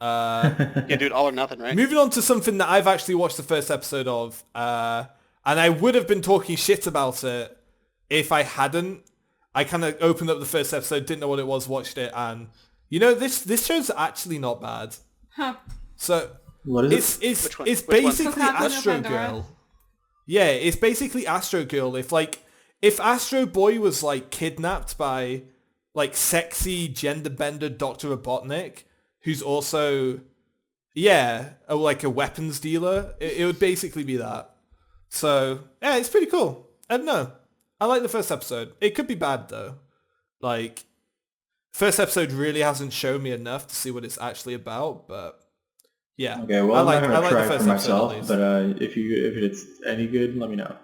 Yeah, dude, all or nothing, right? moving on to something that I've actually watched the first episode of, and I would have been talking shit about it if I hadn't. I kind of opened up the first episode, didn't know what it was, watched it, and you know, this show's actually not bad. Huh. So What is it? it's Which one? it's Which one? basically Fuck, I don't know Astro Pandora. Girl. Yeah, it's basically Astro Girl. If Astro Boy was like kidnapped by like sexy gender bender Dr. Robotnik, who's also like a weapons dealer, it would basically be that. So yeah, it's pretty cool. I don't know. I like the first episode. It could be bad though. Like, first episode really hasn't shown me enough to see what it's actually about, but yeah. Okay, well, I I'm like, not I gonna like try the it first for episode myself, at least. but if it's any good, let me know.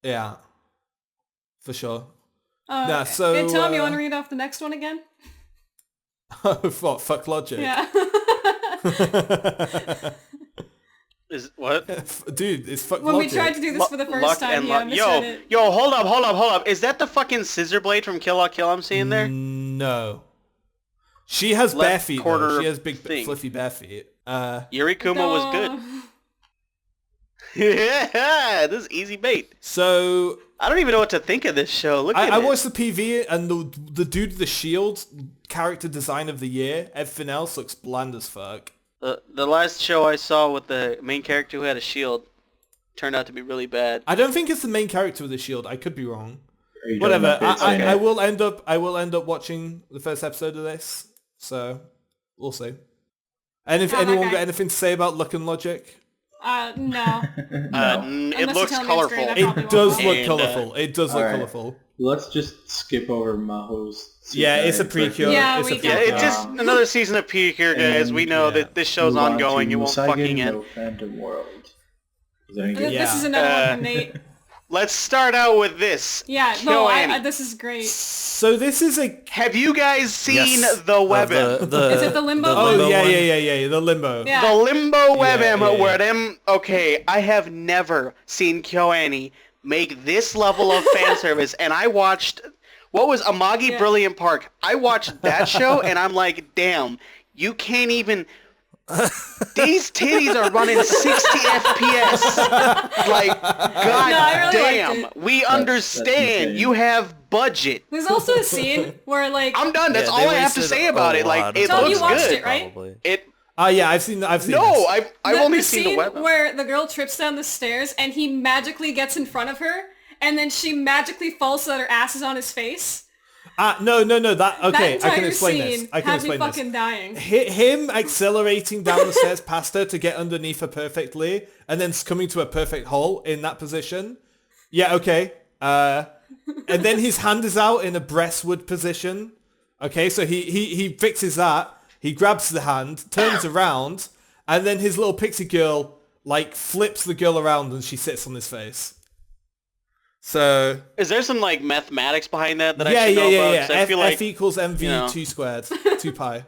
Yeah. For sure. Okay. so, Hey, Tom, you want to read off the next one again? What, fuck logic? Yeah. Is what? Dude, it's fuck When logic. we tried to do this for the Luck first time, and yeah, luck. misread it. Yo, hold up. Is that the fucking scissor blade from Kill La Kill I'm seeing there? No. She has Left bare feet, corner though. She has big, thing. fluffy bare feet. Yuri Kuma was good. No. Yeah, this is easy bait. So, I don't even know what to think of this show. Look at I it. watched the PV, and the dude with the shield, character design of the year, everything else looks bland as fuck. The last show I saw with the main character who had a shield turned out to be really bad. I don't think it's the main character with the shield. I could be wrong. Are you talking Whatever. about Fate Stay Night? I will end up watching the first episode of this. So we'll see. And if Oh, anyone okay. got anything to say about Look and Logic, No. It Unless looks you tell me it's colorful. great, I it probably does won't. look And, colourful. It does look alright. colourful. Let's just skip over Maho's. Yeah, it's a prequel. Yeah, It's a we Yeah, can. it's just another season of Peak here, guys. We know that this show's ongoing. It won't fucking end. No Phantom World. Is that any This good? Yeah. is another one from Nate. Let's start out with this. Yeah, no, KyoAni. this is great. So this is a Have you guys seen Yes. the WebM? Is it the Limbo oh one? yeah, one? yeah, the limbo. Yeah. The Limbo WebM yeah. where them... Okay, I have never seen KyoAni make this level of fan service, and I watched... What was Amagi Yeah. Brilliant Park? I watched that show, and I'm like, damn, you can't even... These titties are running 60 FPS. Like, god I really damn. liked it. We understand. insane. You have budget. There's also a scene where like I'm done. That's Yeah, all they I have to wasted say about a it. Like, lot it of Tom, you looks watched good. it, right? Probably. Yeah, I've seen No, this. I've only the seen scene the WebM. where the girl trips down the stairs and he magically gets in front of her and then she magically falls so that her ass is on his face. No. That okay. That I can entire explain scene this. I can had me explain this. fucking dying. Him accelerating down the stairs past her to get underneath her perfectly, and then coming to a perfect hole in that position. Yeah, okay. And then his hand is out in a breastwood position. Okay, so he fixes that. He grabs the hand, turns around, and then his little pixie girl like flips the girl around and she sits on his face. So Is there some like mathematics behind that I yeah, should know about? yeah. 'Cause I feel like F equals MV you know. 2 squared 2 pi.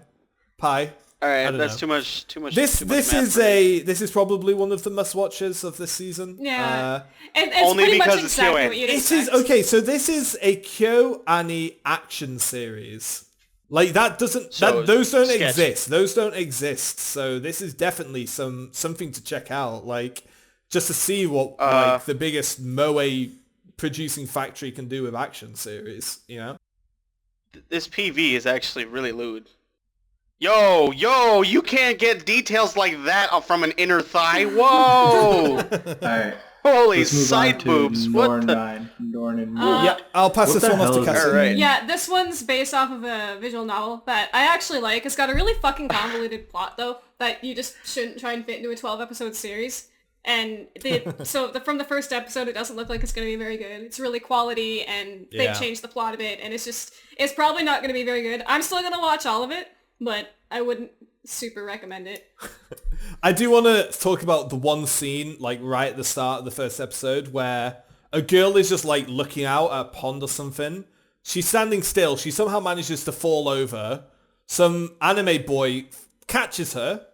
Pi. all right, don't that's know. too much. Too much This math is for me. this is probably one of the must watches of this season. Yeah. And it's only pretty because much it's exactly KyoAni. what you'd It expect. is okay. So this is a KyoAni action series. Like that doesn't So, those don't sketchy. exist. Those don't exist. So this is definitely something to check out. Like just to see what like the biggest moe producing factory can do with action series, you know? This PV is actually really lewd. Yo, you can't get details like that from an inner thigh. Whoa! Alright. Holy Let's move side on to boobs. What the? Dorn and Yeah, I'll pass What this the one off hell to is Cassie. that? Alright. Yeah, this one's based off of a visual novel that I actually like. It's got a really fucking convoluted plot, though, that you just shouldn't try and fit into a 12-episode series. And from the first episode, it doesn't look like it's going to be very good. It's really quality, and they've changed the plot a bit, and it's probably not going to be very good. I'm still going to watch all of it, but I wouldn't super recommend it. I do want to talk about the one scene, like right at the start of the first episode, where a girl is just like looking out at a pond or something. She's standing still. She somehow manages to fall over. Some anime boy catches her,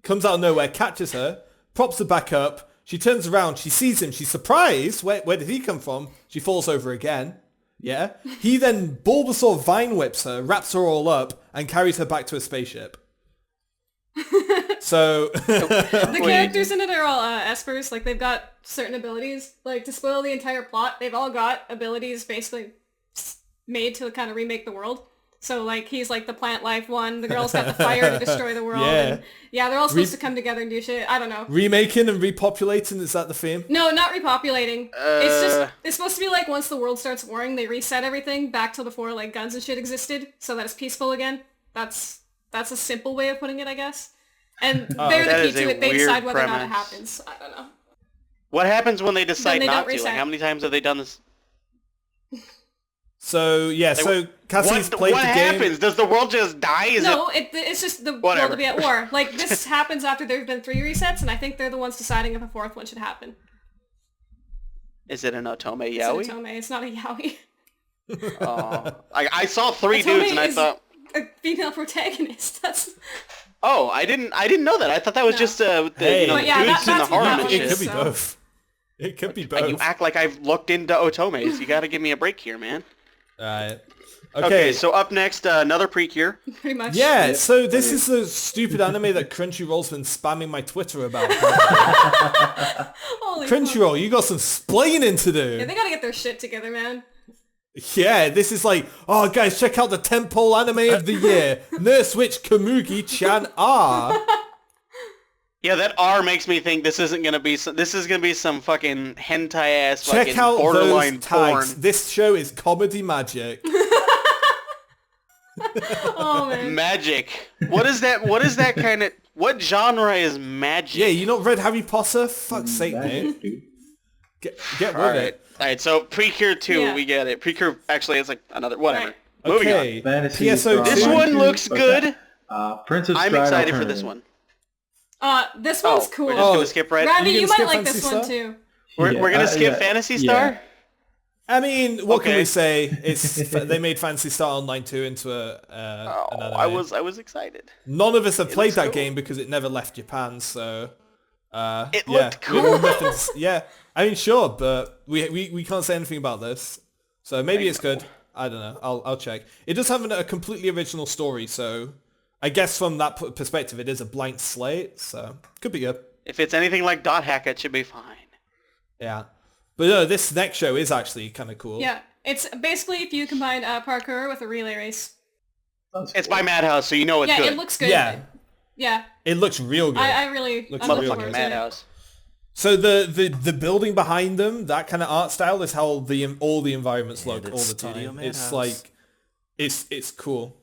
comes out of nowhere, catches her, props her back up. She turns around. She sees him. She's surprised. Where did he come from? She falls over again. Yeah. He then Bulbasaur vine whips her, wraps her all up, and carries her back to a spaceship. So The characters in it are all espers. Like, they've got certain abilities. Like, to spoil the entire plot, they've all got abilities basically made to kind of remake the world. So, like, he's like the plant life one. The girl's got the fire to destroy the world. Yeah. And, they're all supposed to come together and do shit. I don't know. remaking and repopulating, is that the theme? No, not repopulating. It's supposed to be like once the world starts warring, they reset everything back to before, like, guns and shit existed, so that it's peaceful again. That's a simple way of putting it, I guess. And they're the key to it. They decide whether or not it happens. I don't know. What happens when they decide they not don't to? reset. Like, how many times have they done this? So, yeah, so Cassie's played what the game. happens? Does the world just die? It's just the world Whatever. to be at war. Like, this happens after there have been 3 resets, and I think they're the ones deciding if a 4th one should happen. Is it an Otome It's Yaoi? an Otome. It's not a yaoi. Oh, I saw 3 Otome dudes and I is thought, a female protagonist. That's... oh, I didn't know that. I thought that was No. just Hey. the But yeah, dudes in the that's what harem and that shit. It could be So- both. It could be And both. you act like I've looked into Otomes. You gotta give me a break here, man. Right. Okay, so up next, another Precure. Pretty much. Yeah, so this is the stupid anime that Crunchyroll's been spamming my Twitter about. Holy fuck. Crunchyroll, you got some splaining to Yeah, do. they gotta get their shit together, man. Yeah, this is like, oh guys, check out the tentpole anime of the year, Nurse Witch Komugi-chan R. Yeah, that R makes me think this isn't gonna be. This is gonna be some fucking hentai ass Check fucking out borderline those tags. porn. This show is comedy magic. Oh, man. Magic. What is that? What is that kind of? What genre is magic? Yeah, you not read Harry Potter? Fuck's sake, mate. Magic, dude. Get with All right. it. All right. So Precure 2, Yeah. we get it. Precure actually is like another whatever. Right. Moving on. Okay, Fantasy PSO2. This drama. one looks good. Princess I'm Bride excited for Alternative. this one. This one's Oh, cool. we're just Oh. gonna skip right. Ravi, You you gonna might skip like this Fantasy one Star? too. We're gonna skip yeah, Fantasy Star. I mean, what can Okay. we say? It's they made Fantasy Star Online 2 into an Oh, anime. I was excited. None of us have played looks that cool. game because it never left Japan, so... It yeah. looked cool. Yeah, I mean, sure, but we can't say anything about this. So maybe it's good. I don't know. I'll check. It does have a completely original story, so I guess from that perspective, it is a blank slate, so could be good. If it's anything like Dot Hack, it should be fine. Yeah. But no, this next show is actually kind of cool. Yeah, it's basically if you combine parkour with a relay race. It's by Madhouse, so you know it's Yeah, good. it looks good. Yeah. Yeah, it looks real good. I really Looks I'm real looking good. forward Motherfucking to it. Madhouse. So the building behind them, that kind of art style is how all the environments look And all it's the time. Studio It's Madhouse. like it's cool.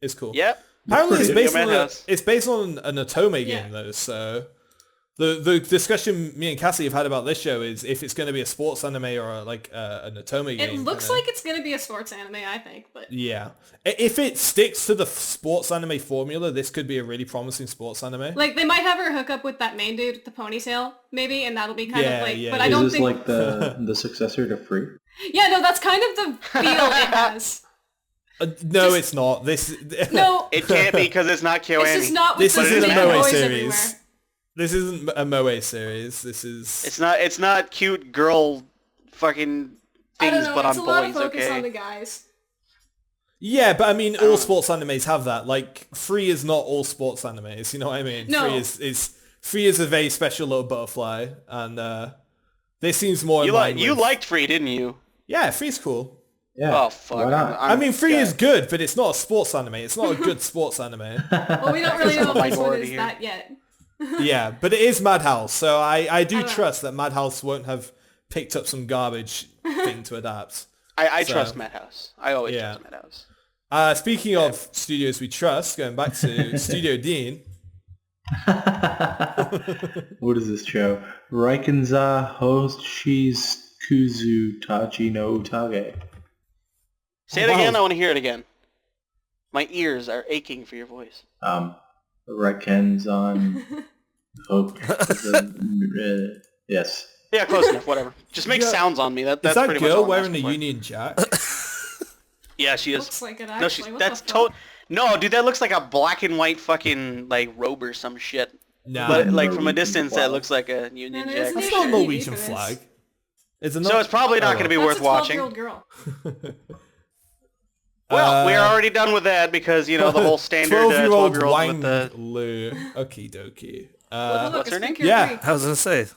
It's cool. Yep. Apparently it's Studio based on Madhouse. it's based on an Otome Yeah. game though, so the discussion me and Cassie have had about this show is if it's going to be a sports anime or an Otome game. It looks kinda. like it's gonna be a sports anime, I think, but Yeah. If it sticks to the sports anime formula, this could be a really promising sports anime. like they might have her hook up with that main dude with the ponytail, maybe, and that'll be kind Yeah, of like. yeah, but yeah. I Is don't this think. like the successor to Free? Yeah, no, that's kind of the feel it has. No, just- it's not. This No, It can't be because it's not KyoAni. it's just not with This the isn't a big Moe boys series. everywhere. This isn't a Moe series. This is It's not cute girl fucking I don't things, know. but It's on a lot of boys. focus Okay. on the guys. Yeah, but I mean, all sports animes have that. Like, Free is not all sports animes. You know what I mean? No. Free is a very special little butterfly, and This seems more. You liked Free, didn't you? Yeah, Free's cool. Yeah. Oh fuck! I mean, Free is good, but it's not a sports anime. It's not a good sports anime. Well, we don't really know if this one is here. that yet. Yeah, but it is Madhouse, so I do trust that Madhouse won't have picked up some garbage thing to adapt. I trust Madhouse. I always trust Madhouse. Speaking of studios we trust, going back to Studio Dean. What is this show? Raikenza Hoshi's Tachi no Tage. Say it again. I want to hear it again. My ears are aching for your voice. Raikenzan. Yes. Yeah, close enough. Whatever. Just make sounds on me. That's is that pretty girl much wearing a Union Jack? Yeah, she is. Looks like it No, actually. No, dude, that looks like a black and white fucking like robe or some shit. Nah. But like from a distance, that looks like a Union No, Jack. That's not a Norwegian flag. So it's probably not going to be worth watching. That's a 12-year-old girl. Well, we are already done with that because, you know, the whole standard 12-year-old 12-year-old Wang with the... Lu. Okie dokie. What's her name? Yeah. I was gonna say.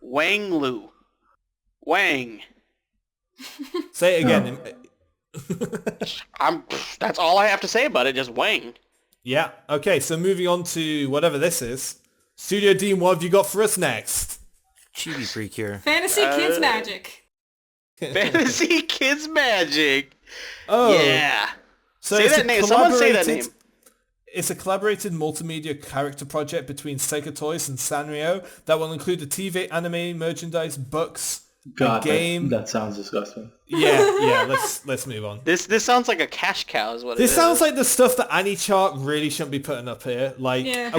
Wang Lu. Wang. Say it again. That's all I have to say about it, just Wang. Yeah. Okay, so moving on to whatever this is. Studio Dean, what have you got for us next? Chibi Precure. Fantasy Kids Magic. Fantasy Kids Magic. Oh. Yeah. So say that name. Someone say that name. It's a collaborated multimedia character project between Seika Toys and Sanrio that will include a TV, anime, merchandise, books, a game. That sounds disgusting. Yeah. Let's move on. This sounds like a cash cow is what it is. This sounds like the stuff that AniChart really shouldn't be putting up here. Like, Yeah.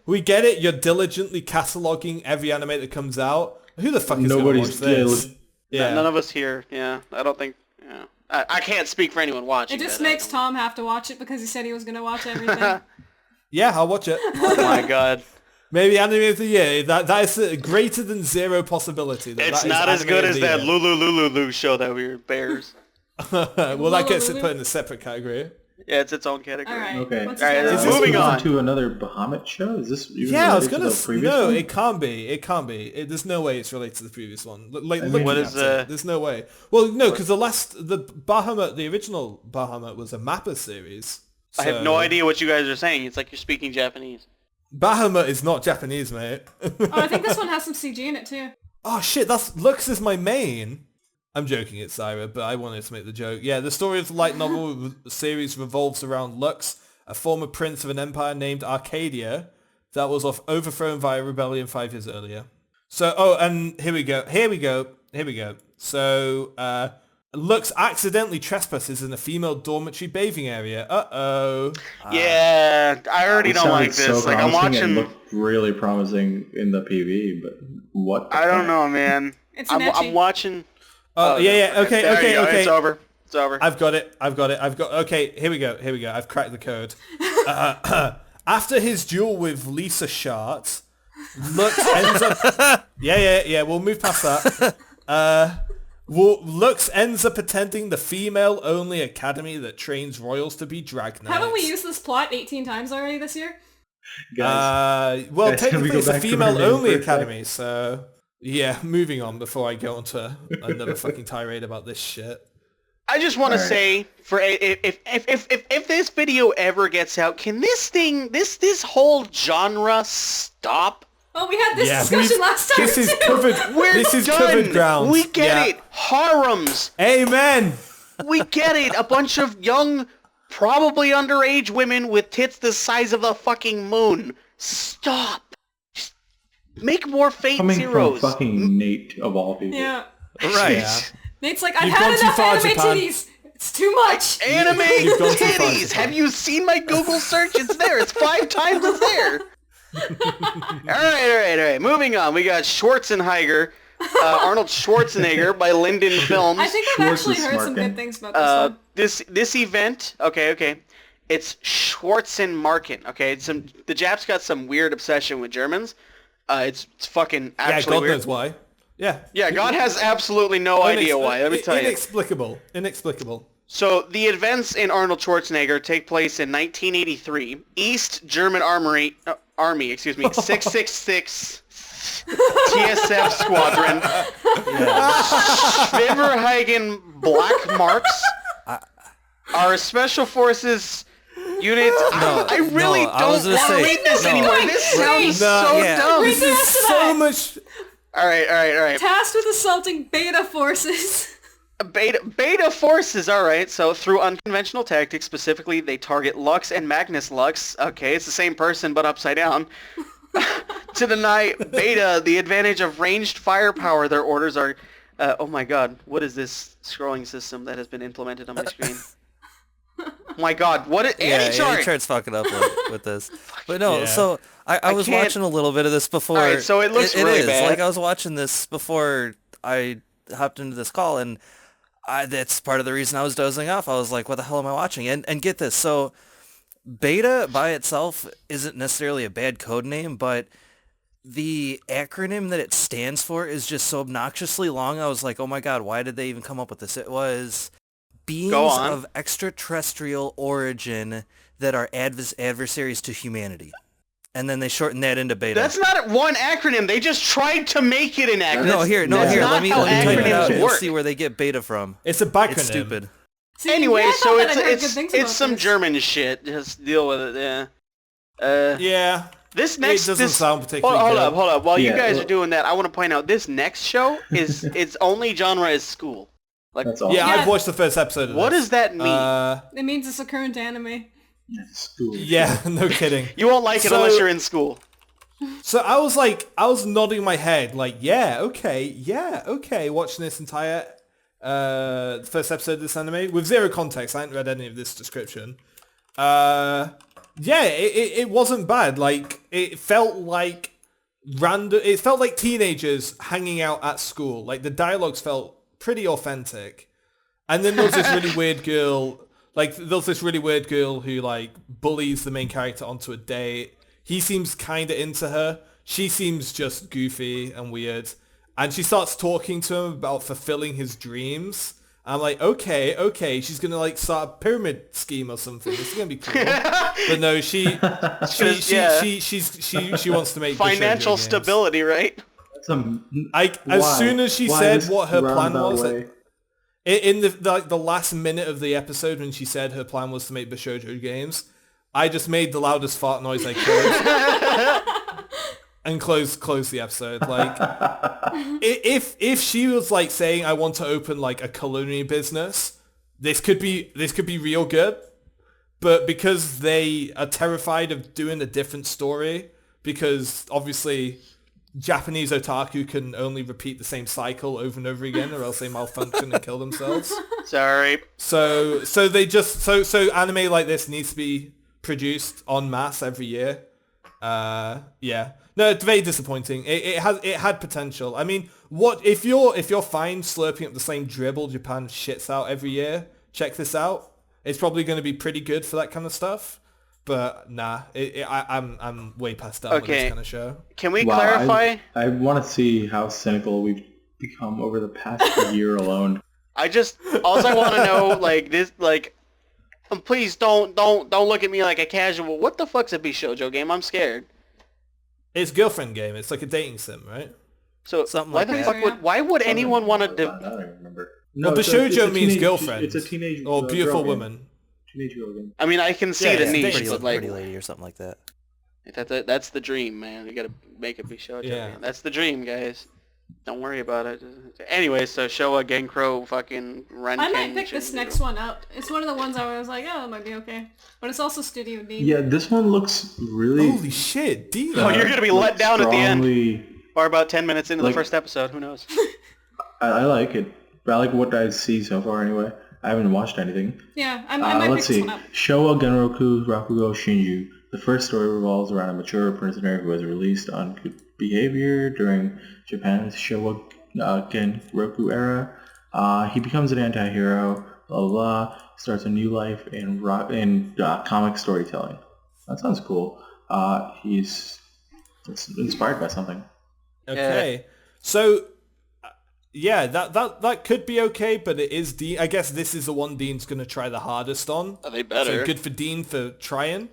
we get it. You're diligently cataloging every anime that comes out. Who the fuck is going to watch this? Yeah. None of us here. Yeah, I don't think. Yeah, I can't speak for anyone watching. It just makes Tom have to watch it because he said he was going to watch everything. Yeah, I'll watch it. Oh my god. Maybe anime of the year. That is a greater than zero possibility. It's not as good as that Lulu show that we were bears. Well, that gets it put in a separate category. Yeah, it's its own category. All right. Okay. What's All right, the Is other this moving moving on. to another Bahamut show? Is this even Yeah, I was related gonna. to the previous No, one? it can't be. It can't be. There's no way it's related to the previous one. Like, I mean, looking what at is, it, there's no way. Well, no, because the Bahamut, the original Bahamut was a Mappa series. I have no idea what you guys are saying. It's like you're speaking Japanese. Bahamut is not Japanese, mate. Oh, I think this one has some CG in it too. Oh shit, that's Lux is my main. I'm joking, it's Syra, but I wanted to make the joke. Yeah, the story of the light novel series revolves around Lux, a former prince of an empire named Arcadia that was overthrown via rebellion 5 years earlier. So, and here we go. So, Lux accidentally trespasses in a female dormitory bathing area. Uh-oh. Yeah, I already It don't like sounded this. so Like I'm promising and watching. looked really promising in the PV, but what? I don't know, man. It's I'm watching. Yeah. Okay. There you go. It's over. It's over. I've got it. Okay, here we go. I've cracked the code. After his duel with Lisa Shart, Lux ends up... Yeah, we'll move past that. Lux ends up attending the female-only academy that trains royals to be drag knights. Haven't we used this plot 18 times already this year? Guys, well, guys, can we technically go it's a back to our female-only name for a sec? academy, so... Yeah, moving on before I go into another fucking tirade about this shit. I just want to say, for if this video ever gets out, can this whole genre stop? Oh, we had this discussion last time This is too. covered. This is covered ground. We get it. Harems. Amen. We get it. A bunch of young, probably underage women with tits the size of the fucking moon. Stop. Just make more Fate Coming Zeros. from fucking Nate of all people. Yeah. Right. Yeah. Nate's like, I've You've had gone too enough far, anime Japan. titties. It's too much. Anime You've gone too far, titties. Japan. Have you seen my Google search? It's there. It's 5 times as there. All right. Moving on. We got Schwarzenegger, Arnold Schwarzenegger by Linden Films. I think I've Schwartz actually is heard some smirking. good things about this one. This event. Okay. It's Schwarzenmarken. Okay. The Japs got some weird obsession with Germans. It's fucking actually God weird. knows why. Yeah. Yeah, God has absolutely no idea why. Let me tell you. Inexplicable. So the events in Arnold Schwarzenegger take place in 1983. East German Army, 666 Fifth TSF Squadron, Schwiverhagen Black Marks, our Special Forces units. I really don't want to read this anymore. This sounds so dumb. Read the rest of So that. much. All right. Tasked with assaulting Beta forces. Beta forces, alright, so through unconventional tactics, specifically they target Lux and Magnus Lux, okay, it's the same person but upside down, to deny Beta the advantage of ranged firepower. Their orders are, oh my god, what is this scrolling system that has been implemented on my screen? Oh my god, what is AniChart? AniChart's fucking up with this. But no, so I was watching a little bit of this before. Alright, so it looks really bad. Like I was watching this before I hopped into this call, and that's part of the reason I was dozing off. I was like, what the hell am I watching? And get this, so Beta by itself isn't necessarily a bad code name, but the acronym that it stands for is just so obnoxiously long. I was like, oh my god, why did they even come up with this? It was beings of extraterrestrial origin that are adversaries to humanity. And then they shortened that into Beta. That's not one acronym. They just tried to make it an acronym. Here. Let me type it out and see where they get Beta from. It's a backronym. It's stupid. See, Anyway, I so thought that I'd heard good things it's about some this. German shit. Just deal with it. Yeah. Yeah. This next It doesn't sound particularly hold good. up. While you guys are doing that, I want to point out this next show is its only genre is school. Like, That's all. Yeah, I've watched the first episode of what this. does that mean? It means it's a current anime. School. Yeah, no kidding. You won't like it unless you're in school. So I was nodding my head like, yeah, okay, watching this entire first episode of this anime with zero context. I hadn't read any of this description. It wasn't bad. Like, it felt like random. It felt like teenagers hanging out at school. Like, the dialogues felt pretty authentic. And then there was this really weird girl. Like, there's this really weird girl who like bullies the main character onto a date. He seems kind of into her. She seems just goofy and weird. And she starts talking to him about fulfilling his dreams. I'm like, okay, she's gonna like start a pyramid scheme or something. This is gonna be cool. But no, she wants to make financial stability, right? As soon as she said what her plan was, in the last minute of the episode when she said her plan was to make Bishoujo games, I just made the loudest fart noise I could and closed the episode. Like, if she was like saying I want to open like a culinary business, this could be real good. But because they are terrified of doing a different story, because obviously Japanese otaku can only repeat the same cycle over and over again, or else they malfunction and kill themselves. Sorry. So they just so anime like this needs to be produced en masse every year. No, it's very disappointing. It had potential. I mean, what if you're fine slurping up the same dribble Japan shits out every year? Check this out. It's probably going to be pretty good for that kind of stuff. But nah, I'm way past done with this kind of show. Can we clarify? I want to see how cynical we've become over the past year alone. I want to know, like, this, like, please don't look at me like a casual. What the fuck's a Bishoujo game? I'm scared. It's girlfriend game. It's like a dating sim, right? So something why like the that. fuck would anyone want I to? don't remember. No, Bishoujo means girlfriend. It's a teenage or beautiful girl woman. Game. Teenage girl game. I mean, I can see the niche, Pretty, but like, pretty lady or something like that. that's the dream, man. You gotta make a Bishoujo game. That's the dream, guys. Don't worry about it. Anyway, so Showa Genkro fucking Ren. I might pick this next one up. It's one of the ones I was like, oh, it might be okay. But it's also Studio D. Yeah, this one looks really... Holy shit, D. Oh, you're gonna be let down at the end. strongly- Or about 10 minutes into the first episode. Who knows? I like it. But I like what I see so far anyway. I haven't watched anything. Yeah, I might Let's pick see. this one up. Showa Genroku Rakugo Shinju. The first story revolves around a mature prisoner who has released on good behavior during Japan's Showa Genroku era. He becomes an anti-hero, blah blah blah, starts a new life in comic storytelling. That sounds cool. He's inspired by something. Okay. So, yeah, that could be okay, but it is Dean. I guess this is the one Dean's going to try the hardest on. They better. So good for Dean for trying.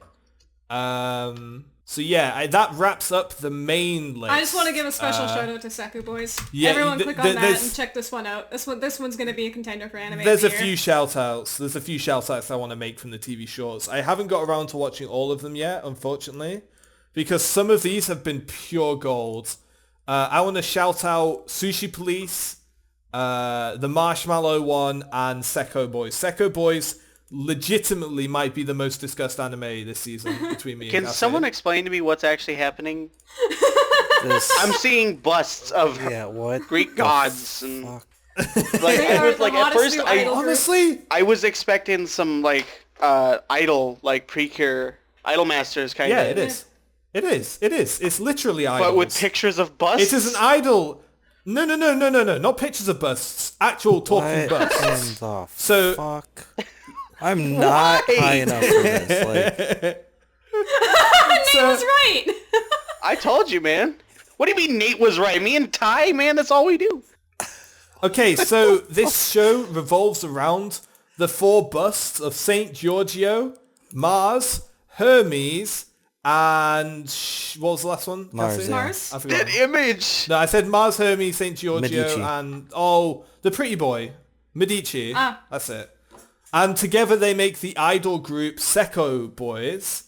So yeah, that wraps up the main list. I just want to give a special shout out to Seku Boys. Yeah, Everyone click on that and check this one out. This one's going to be a contender for anime. There's a few shout outs. There's a few shout outs I want to make from the TV shorts. I haven't got around to watching all of them yet, unfortunately, because some of these have been pure gold. I want to shout out Sushi Police, the Marshmallow one, and Seko Boys. Seko Boys legitimately might be the most discussed anime this season between me and Can Cassie. someone explain to me what's actually happening? I'm seeing busts of Greek gods and like at first I was expecting some like idol like Precure Idol Masters kind of. Yeah, it is. It's literally idols. But with pictures of busts? It is an idol. No. Not pictures of busts. Actual talking busts. So fuck? I'm not high enough for this. Like, Nate was right. I told you, man. What do you mean Nate was right? Me and Ty, man, that's all we do. Okay, so this show revolves around the 4 busts of Saint Giorgio, Mars, Hermes, and what was the last one? Mars. Mars? I forgot. That image. No, I said Mars, Hermes, Saint Giorgio, Medici. and the pretty boy, Medici. Ah. That's it. And together they make the idol group Seko Boys,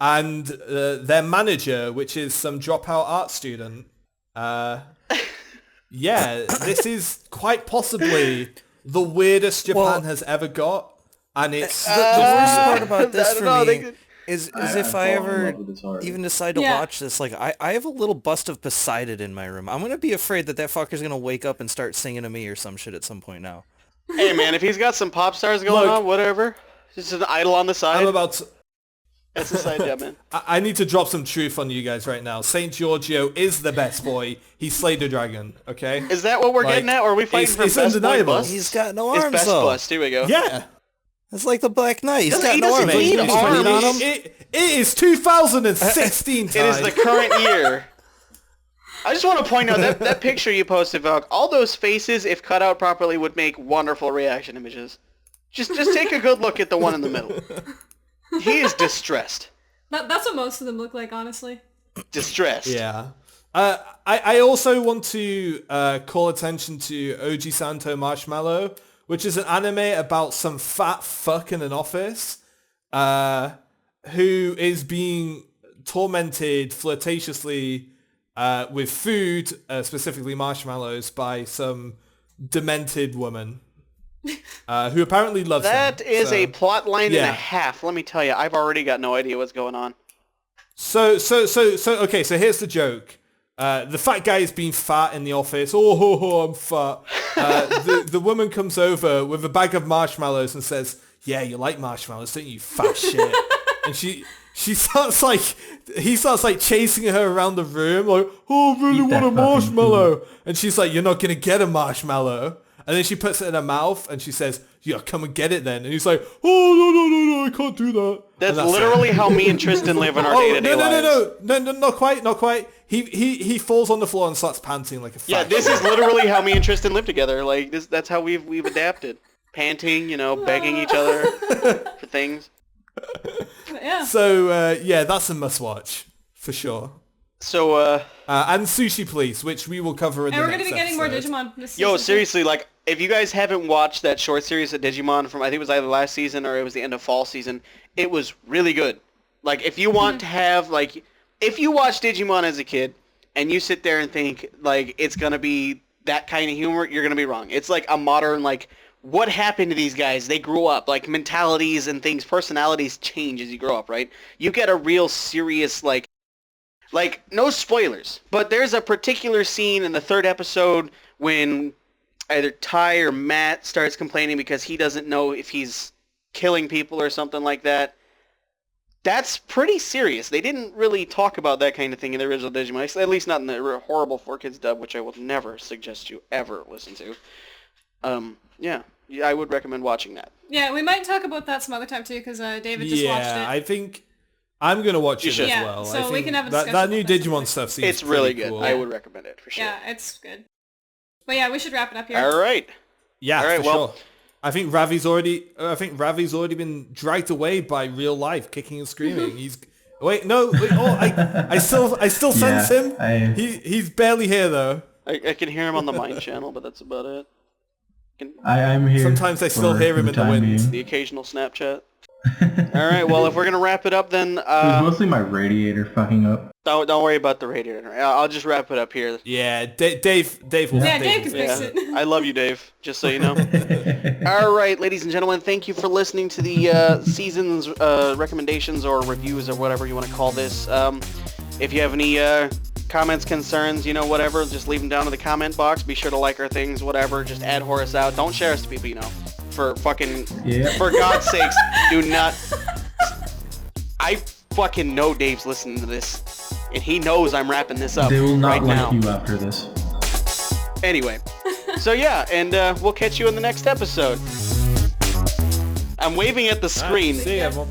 and their manager, which is some dropout art student. Yeah, this is quite possibly the weirdest Japan has ever got, and it's the worst part about this for me they- is if I ever even decide to Yeah. watch this, like I have a little bust of Poseidon in my room. I'm gonna be afraid that fucker's gonna wake up and start singing to me or some shit at some point now. Hey, man, if he's got some pop stars going on, whatever. Just an idol on the side. I'm about to... That's the side job, man. I need to drop some truth on you guys right now. Saint Giorgio is the best boy. He slayed a dragon, okay? Is that what we're getting at? Or are we fighting for it's best boy undeniable. bust? He's got no It's arms best though. bust. Here we go. Yeah. It's like the Black Knight. He's got He no doesn't arms. need He's got arms. meat on him. It is 2016 time. It is the current year. I just want to point out that picture you posted, Valk, all those faces, if cut out properly, would make wonderful reaction images. Just take a good look at the one in the middle. He is distressed. That's what most of them look like, honestly. Distressed. Yeah. I also want to call attention to Oji Santo Marshmallow, which is an anime about some fat fuck in an office who is being tormented flirtatiously with food, specifically marshmallows, by some demented woman who apparently loves him. That is a plot line and yeah. a half. Let me tell you, I've already got no idea what's going on. So okay, so here's the joke. The fat guy is being fat in the office. Oh, I'm fat. The woman comes over with a bag of marshmallows and says, "Yeah, you like marshmallows, don't you, fat shit?" And he starts like chasing her around the room, like, "Oh, I really want a marshmallow." And she's like, "You're not gonna get a marshmallow." And then she puts it in her mouth and she says, "Yeah, come and get it then." And he's like, "Oh, no, I can't do that." That's literally how me and Tristan live in our day-to-day lives. No, not quite. He falls on the floor and starts panting like a fat Yeah, this is literally how me and Tristan live together. Like that's how we've adapted. Panting, begging each other for things. Yeah. So yeah, that's a must-watch for sure. So and Sushi Police, which we will cover in And the we're next gonna be getting episode. more Digimon. This yo, season. seriously, like if you guys haven't watched that short series of Digimon from I think it was either last season or it was the end of fall season, it was really good. Like if you want to have if you watch Digimon as a kid and you sit there and think like it's gonna be that kind of humor, you're gonna be wrong. It's like a modern what happened to these guys? They grew up, like mentalities and things, personalities change as you grow up, right? You get a real serious like no spoilers, but there's a particular scene in the 3rd episode when either Ty or Matt starts complaining because he doesn't know if he's killing people or something like that. That's pretty serious. They didn't really talk about that kind of thing in the original Digimon, at least not in the horrible 4Kids dub, which I will never suggest you ever listen to. Yeah, I would recommend watching that. Yeah, we might talk about that some other time too, because David just watched it. Yeah, I think I'm gonna watch it should. as Yeah, well. so I we think can have a that discussion new about this Digimon sometime. stuff seems It's really pretty good. cool. I would recommend it for sure. Yeah, it's good. But yeah, we should wrap it up here. All right. Yeah, All right, for well- sure. I think Ravi's already been dragged away by real life, kicking and screaming. Wait, no. Wait, oh, I still sense him. He's barely here though. I can hear him on the Mind channel, but that's about it. I'm here. Sometimes I still hear him in the wind. The occasional Snapchat. All right, well, if we're gonna wrap it up, then it was mostly my radiator fucking up. Don't worry about the radiator. I'll just wrap it up here. Yeah, Dave will. Yeah, Dave can fix it. I love you, Dave. Just so you know. All right, ladies and gentlemen, thank you for listening to the season's recommendations or reviews or whatever you want to call this. If you have any comments, concerns, whatever, just leave them down in the comment box. Be sure to like our things, whatever. Just add Horace out. Don't share us to people, For God's sakes, do not. I fucking know Dave's listening to this, and he knows I'm wrapping this up They will not right like now. you after this. Anyway, so yeah, and we'll catch you in the next episode. I'm waving at the screen. See you, everyone.